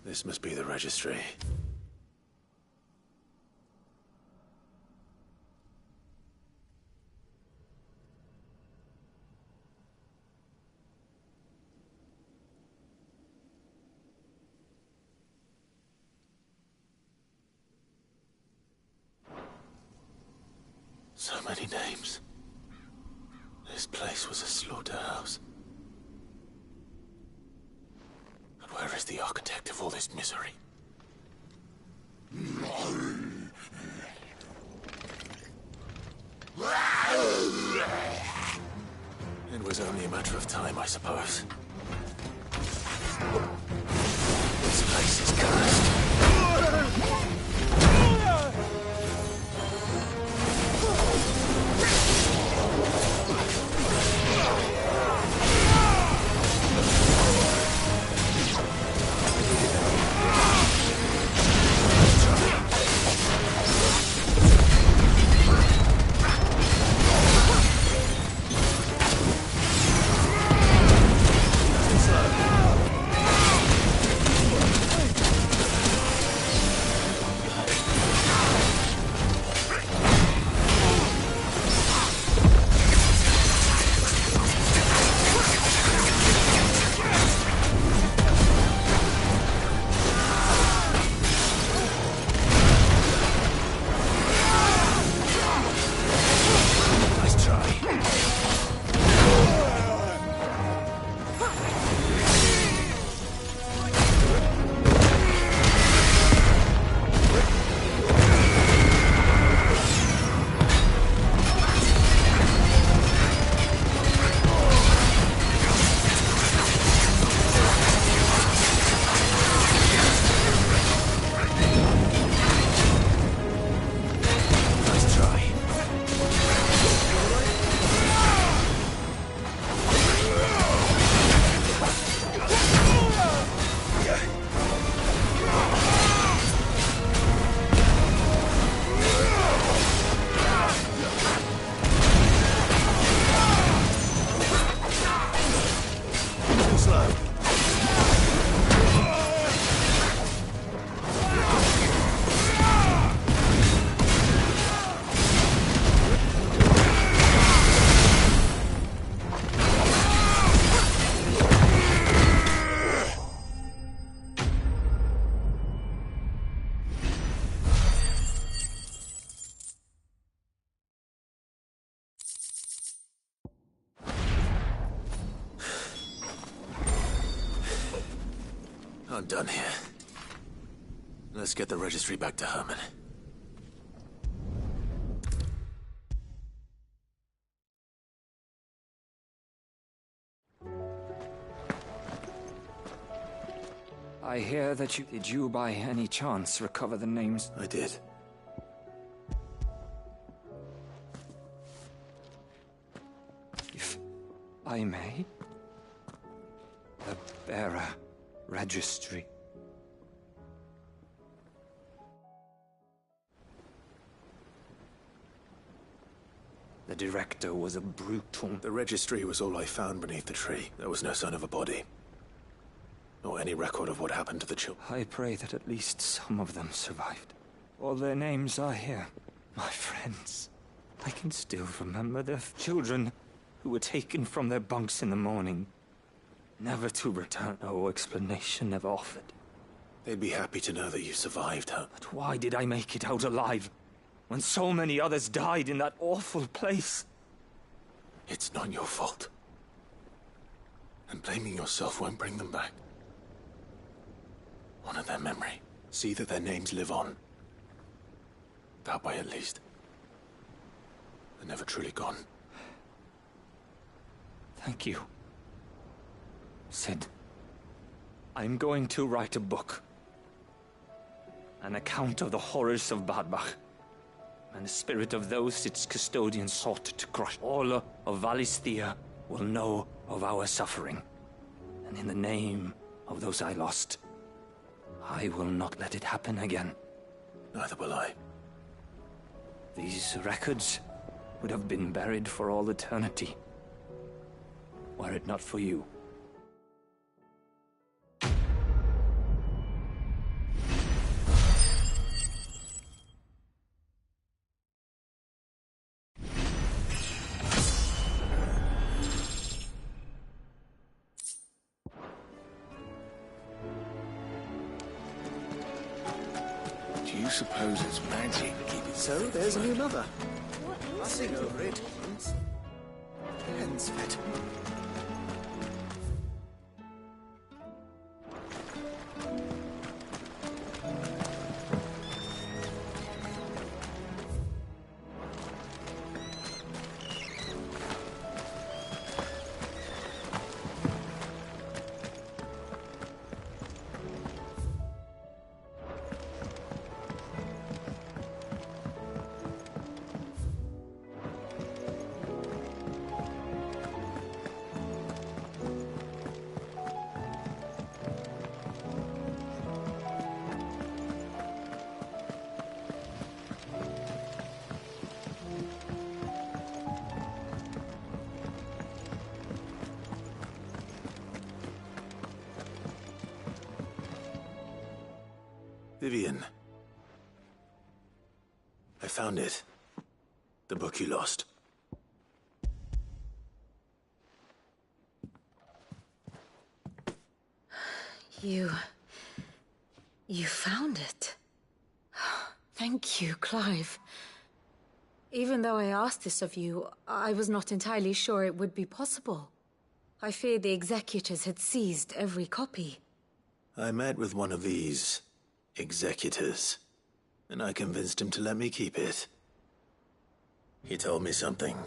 This must be the registry. So many names. This place was a slaughterhouse. But where is the architect of all this misery? It was only a matter of time, I suppose. This place is cursed. I'm done here. Let's get the registry back to Herman. I hear that you... Did you by any chance recover the names? I did. If I may? The bearer registry. The director was a brutal... The registry was all I found beneath the tree. There was no sign of a body. Or any record of what happened to the children. I pray that at least some of them survived. All their names are here. My friends. I can still remember their children who were taken from their bunks in the morning. Never to return. No explanation ever offered. They'd be happy to know that you survived, huh? But why did I make it out alive? When so many others died in that awful place? It's not your fault. And blaming yourself won't bring them back. Honor their memory. See that their names live on. That way, at least. They're never truly gone. Thank you. Sid, I'm going to write a book. An account of the horrors of Badbach, and the spirit of those its custodians sought to crush. All of Valisthea will know of our suffering. And in the name of those I lost, I will not let it happen again. Neither will I. These records would have been buried for all eternity, were it not for you. Do you suppose it's magic? Keep it So, there's a new lover. Passing over it. Hensford. Vivian. I found it. The book you lost. You found it. Thank you, Clive. Even though I asked this of you, I was not entirely sure it would be possible. I feared the executors had seized every copy. I met with one of these executors, and I convinced him to let me keep it. He told me something.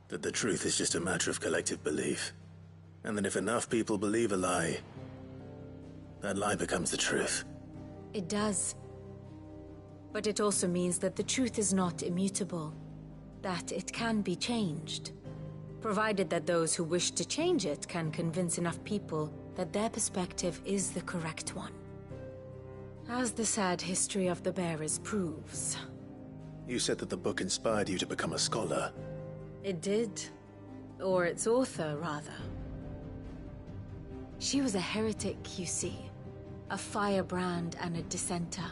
That the truth is just a matter of collective belief. And that if enough people believe a lie, that lie becomes the truth. It does. But it also means that the truth is not immutable. That it can be changed. Provided that those who wish to change it can convince enough people that their perspective is the correct one. As the sad history of the Bearers proves. You said that the book inspired you to become a scholar. It did. Or its author, rather. She was a heretic, you see. A firebrand and a dissenter.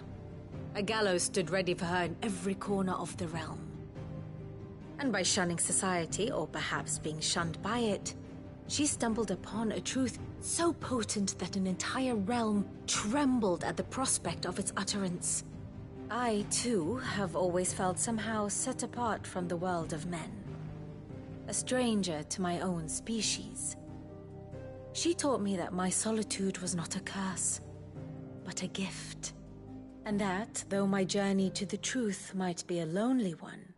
A gallows stood ready for her in every corner of the realm. And by shunning society, or perhaps being shunned by it, she stumbled upon a truth so potent that an entire realm trembled at the prospect of its utterance. I, too, have always felt somehow set apart from the world of men. A stranger to my own species. She taught me that my solitude was not a curse, but a gift. And that, though my journey to the truth might be a lonely one,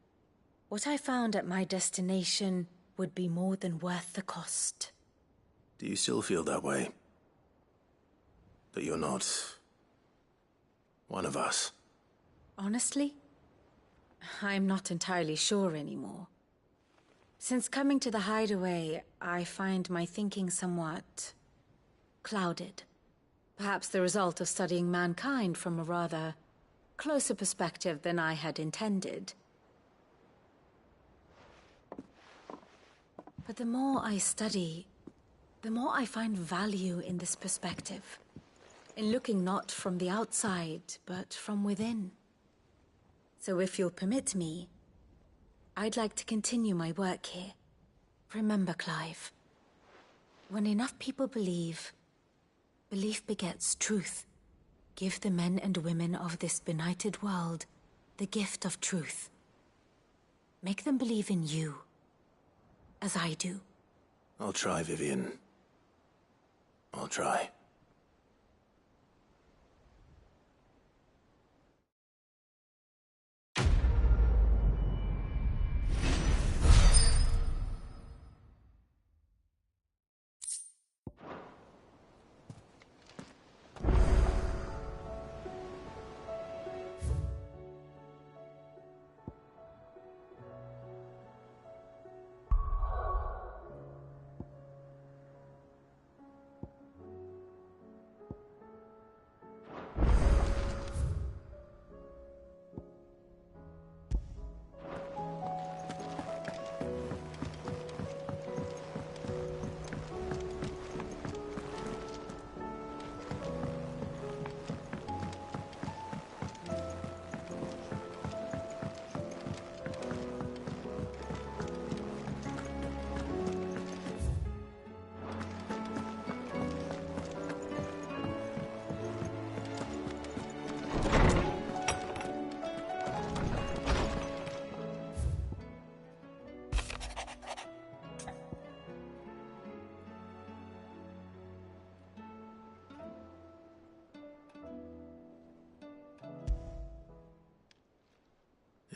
what I found at my destination would be more than worth the cost. Do you still feel that way? That you're not one of us? Honestly, I'm not entirely sure anymore. Since coming to the hideaway, I find my thinking somewhat clouded. Perhaps the result of studying mankind from a rather closer perspective than I had intended. But the more I study, the more I find value in this perspective. In looking not from the outside, but from within. So if you'll permit me, I'd like to continue my work here. Remember, Clive, when enough people believe, belief begets truth. Give the men and women of this benighted world the gift of truth. Make them believe in you, as I do. I'll try, Vivian. I'll try.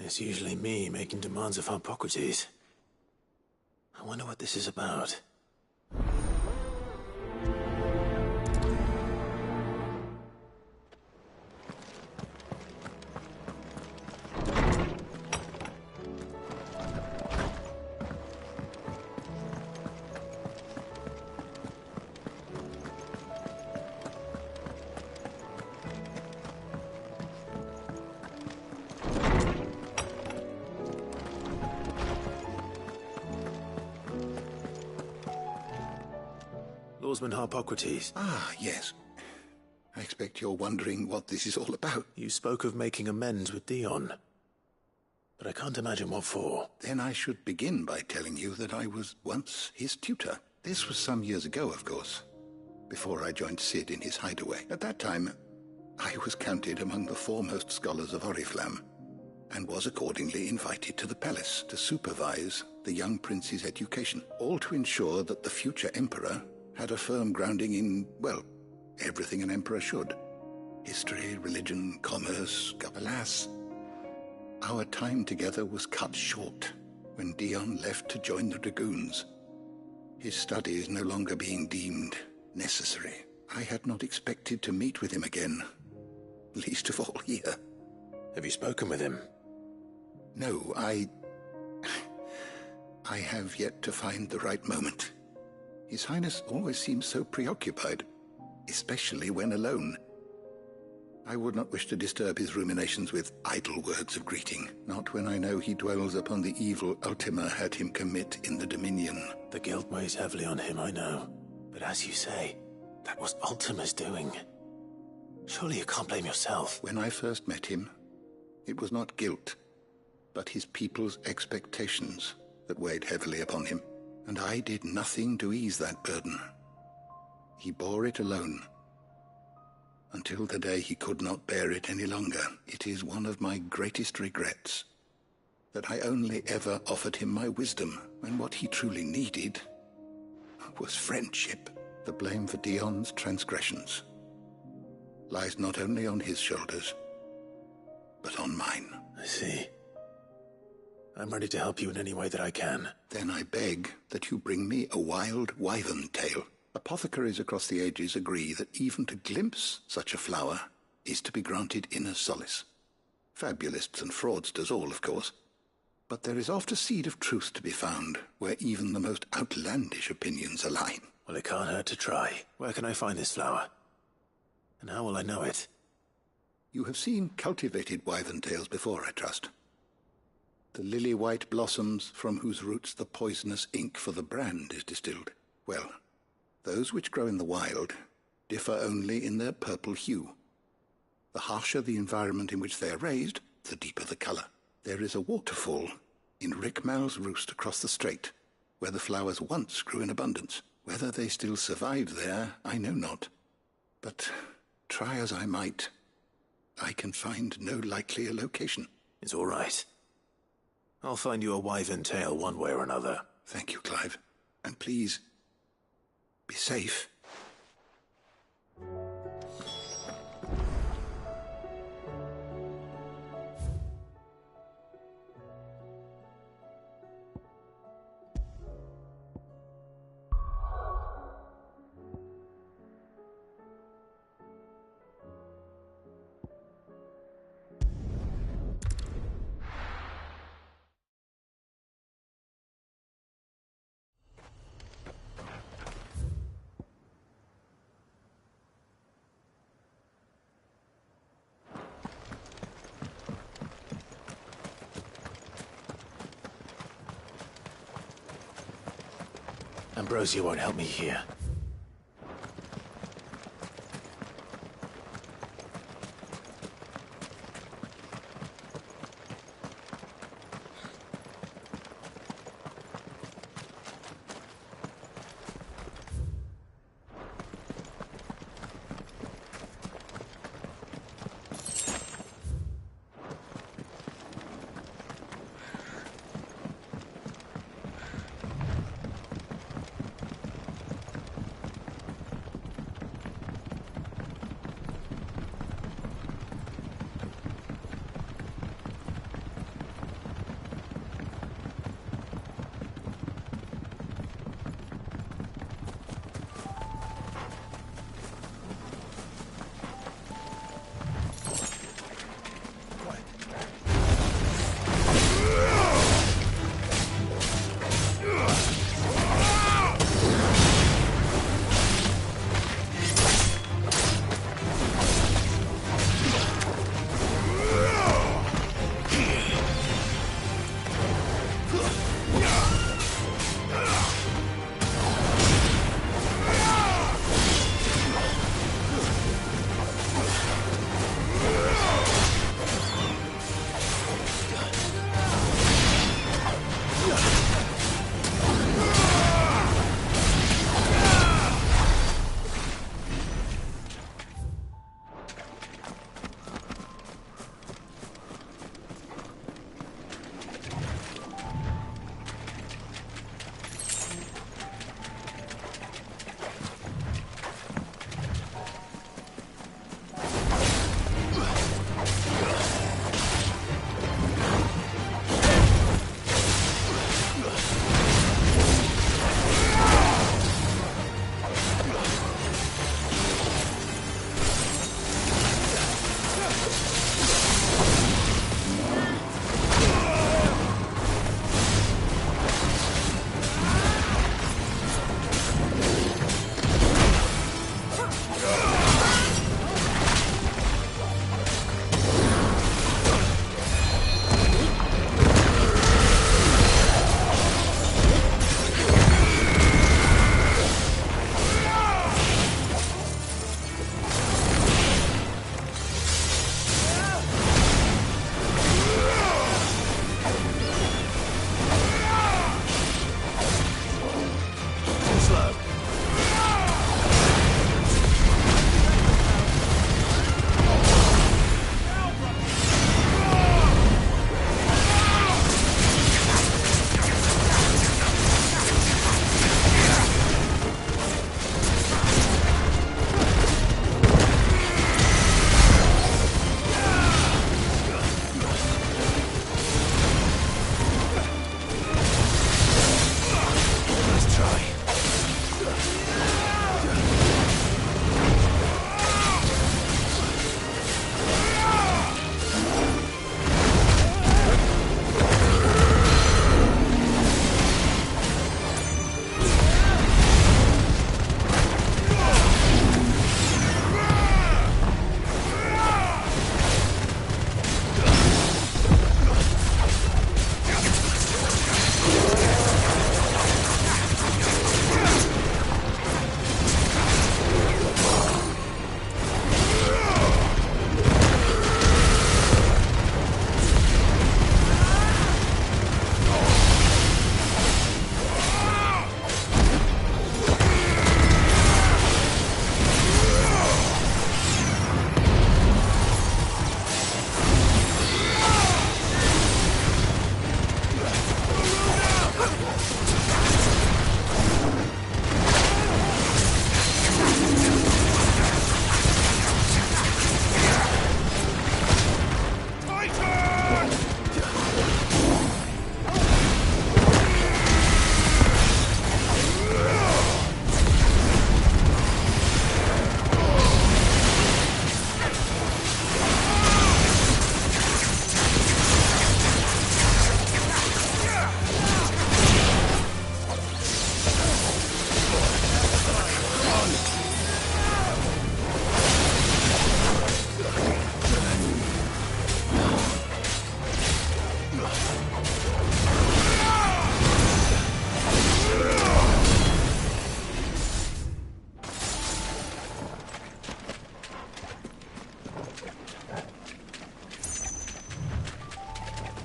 It's usually me making demands of Hippocrates. I wonder what this is about. Lawsman Hippocrates. Ah, yes. I expect you're wondering what this is all about. You spoke of making amends with Dion, but I can't imagine what for. Then I should begin by telling you that I was once his tutor. This was some years ago, of course, before I joined Cid in his hideaway. At that time, I was counted among the foremost scholars of Oriflamme, and was accordingly invited to the palace to supervise the young prince's education, all to ensure that the future emperor had a firm grounding in, well, everything an emperor should. History, religion, commerce. Alas, our time together was cut short when Dion left to join the dragoons. His studies no longer being deemed necessary. I had not expected to meet with him again, least of all here. Have you spoken with him? No, I have yet to find the right moment. His Highness always seems so preoccupied, especially when alone. I would not wish to disturb his ruminations with idle words of greeting, not when I know he dwells upon the evil Ultima had him commit in the Dominion. The guilt weighs heavily on him, I know. But as you say, that was Ultima's doing. Surely you can't blame yourself. When I first met him, it was not guilt, but his people's expectations that weighed heavily upon him. And I did nothing to ease that burden. He bore it alone, until the day he could not bear it any longer. It is one of my greatest regrets that I only ever offered him my wisdom, when what he truly needed was friendship. The blame for Dion's transgressions lies not only on his shoulders, but on mine. I see. I'm ready to help you in any way that I can. Then I beg that you bring me a wild wyvern tail. Apothecaries across the ages agree that even to glimpse such a flower is to be granted inner solace. Fabulists and fraudsters all, of course. But there is oft a seed of truth to be found where even the most outlandish opinions align. Well, it can't hurt to try. Where can I find this flower? And how will I know it? You have seen cultivated wyvern tails before, I trust. The lily-white blossoms from whose roots the poisonous ink for the brand is distilled. Well, those which grow in the wild differ only in their purple hue. The harsher the environment in which they are raised, the deeper the color. There is a waterfall in Rickmal's Roost across the strait, where the flowers once grew in abundance. Whether they still survive there, I know not. But try as I might, I can find no likelier location. It's all right. I'll find you a wyvern tail one way or another. Thank you, Clive. And please, be safe. Ambrosia won't help me here.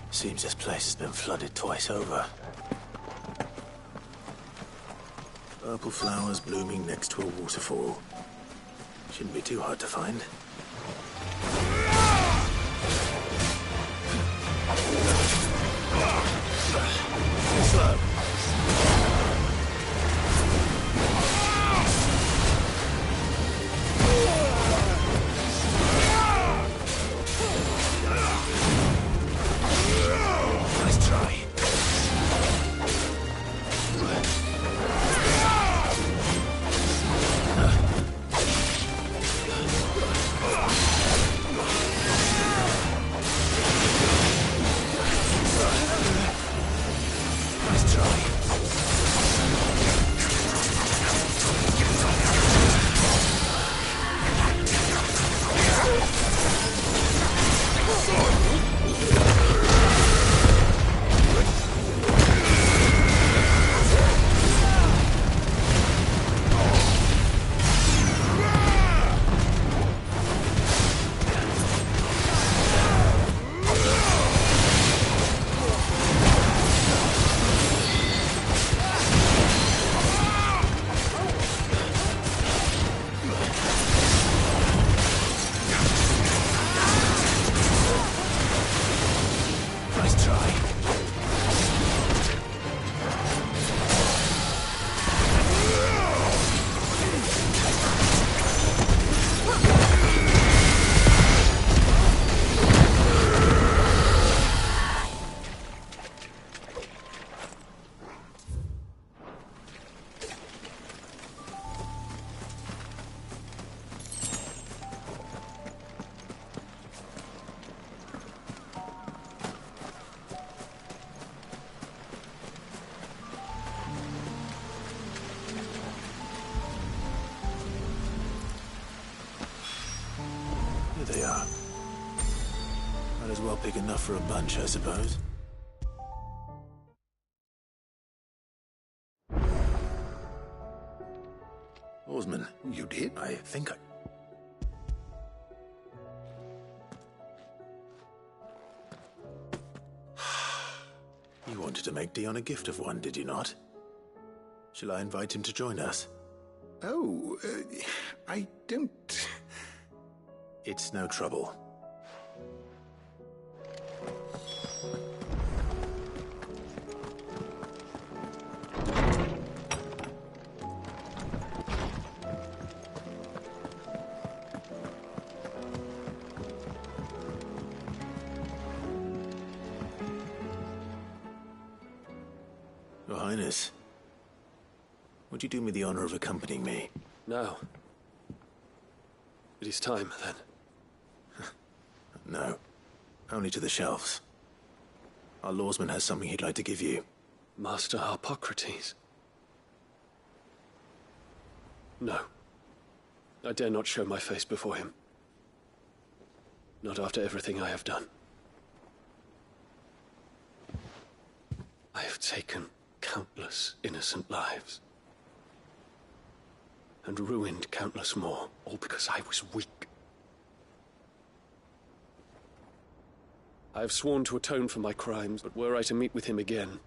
Seems this place has been flooded twice over. Purple flowers blooming next to a waterfall. Shouldn't be too hard to find. Slow. Nice try. They are. Might as well pick enough for a bunch, I suppose. Oarsman. You did? I think I... You wanted to make Dion a gift of one, did you not? Shall I invite him to join us? Oh, I don't... It's no trouble. Your Highness, would you do me the honor of accompanying me? No. It is time, then. No. Only to the shelves. Our lawsman has something he'd like to give you. Master Harpocrates. No. I dare not show my face before him. Not after everything I have done. I have taken countless innocent lives. And ruined countless more, all because I was weak. I have sworn to atone for my crimes, but were I to meet with him again,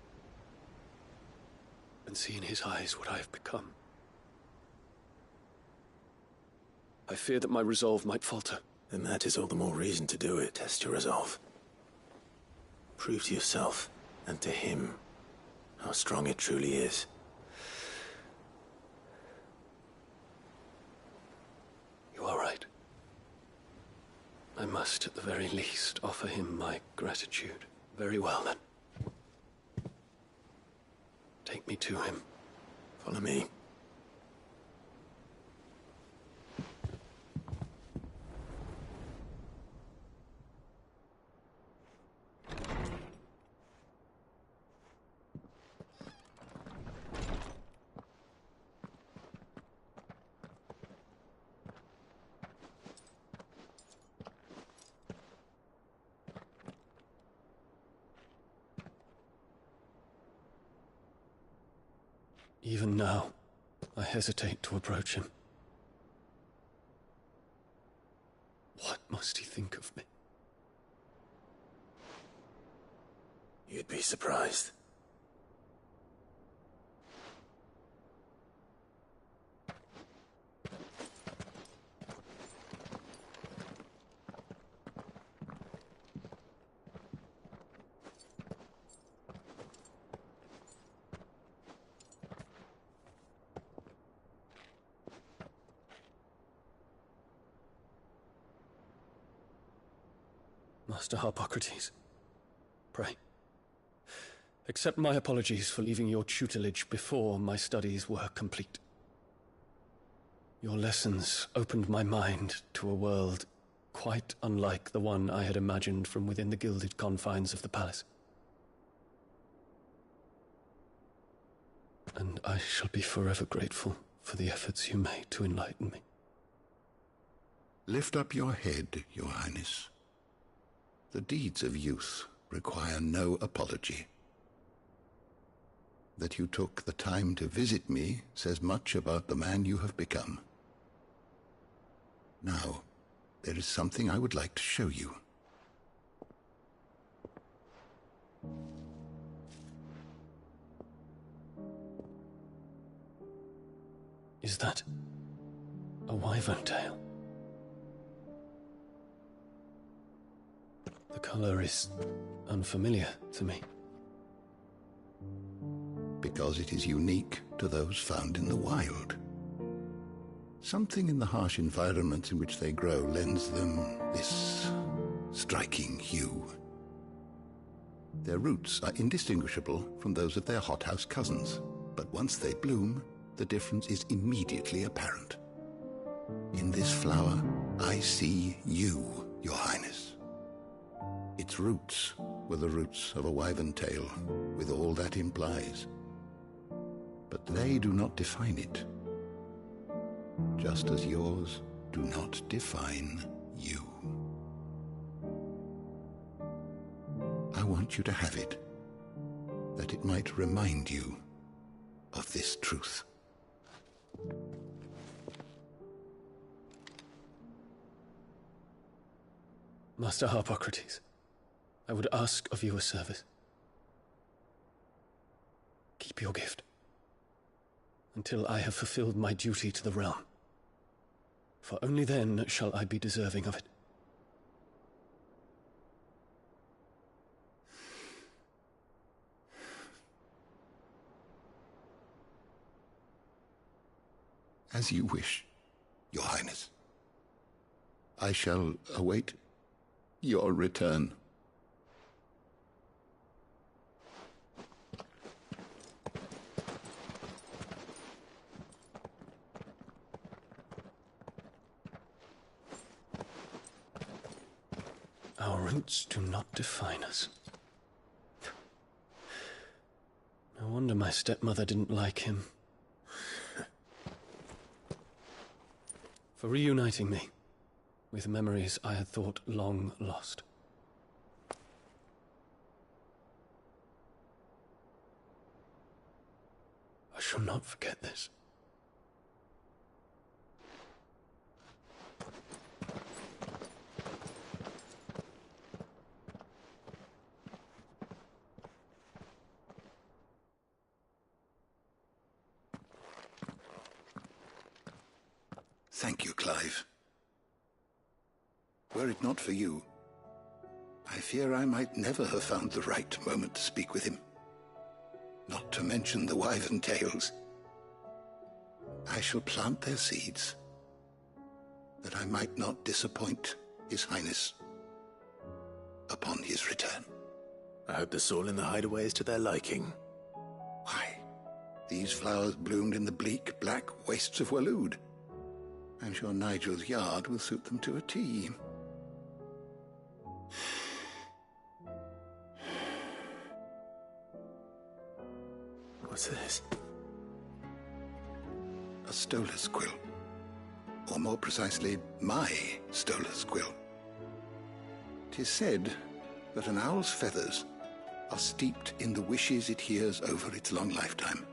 and see in his eyes what I have become, I fear that my resolve might falter. Then that is all the more reason to do it. Test your resolve. Prove to yourself, and to him, how strong it truly is. You are right. I must, at the very least, offer him my gratitude. Very well, then. Take me to him. Follow me. Even now, I hesitate to approach him. What must he think of me? You'd be surprised. Master Harpocrates, pray, accept my apologies for leaving your tutelage before my studies were complete. Your lessons opened my mind to a world quite unlike the one I had imagined from within the gilded confines of the palace. And I shall be forever grateful for the efforts you made to enlighten me. Lift up your head, Your Highness. The deeds of youth require no apology. That you took the time to visit me says much about the man you have become. Now, there is something I would like to show you. Is that a wyvern tail? The color is unfamiliar to me. Because it is unique to those found in the wild. Something in the harsh environments in which they grow lends them this striking hue. Their roots are indistinguishable from those of their hothouse cousins, but once they bloom, the difference is immediately apparent. In this flower, I see you, Your Highness. Its roots were the roots of a wyvern tail, with all that implies. But they do not define it, just as yours do not define you. I want you to have it, that it might remind you of this truth. Master Harpocrates, I would ask of you a service. Keep your gift until I have fulfilled my duty to the realm, for only then shall I be deserving of it. As you wish, Your Highness. I shall await your return. Our roots do not define us. No wonder my stepmother didn't like him. For reuniting me with memories I had thought long lost. I shall not forget this. Thank you, Clive. Were it not for you, I fear I might never have found the right moment to speak with him. Not to mention the wyvern tales. I shall plant their seeds, that I might not disappoint His Highness upon his return. I hope the soil in the hideaway is to their liking. Why, these flowers bloomed in the bleak, black wastes of Waloed. I'm sure Nigel's yard will suit them to a T. What's this? A stolas quill. Or more precisely, my stolas quill. 'Tis said that an owl's feathers are steeped in the wishes it hears over its long lifetime.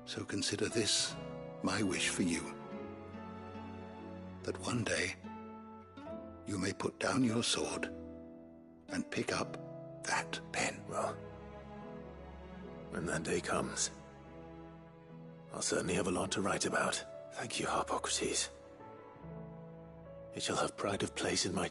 So consider this my wish for you. That one day, you may put down your sword and pick up that pen. Well, when that day comes, I'll certainly have a lot to write about. Thank you, Harpocrates. It shall have pride of place in my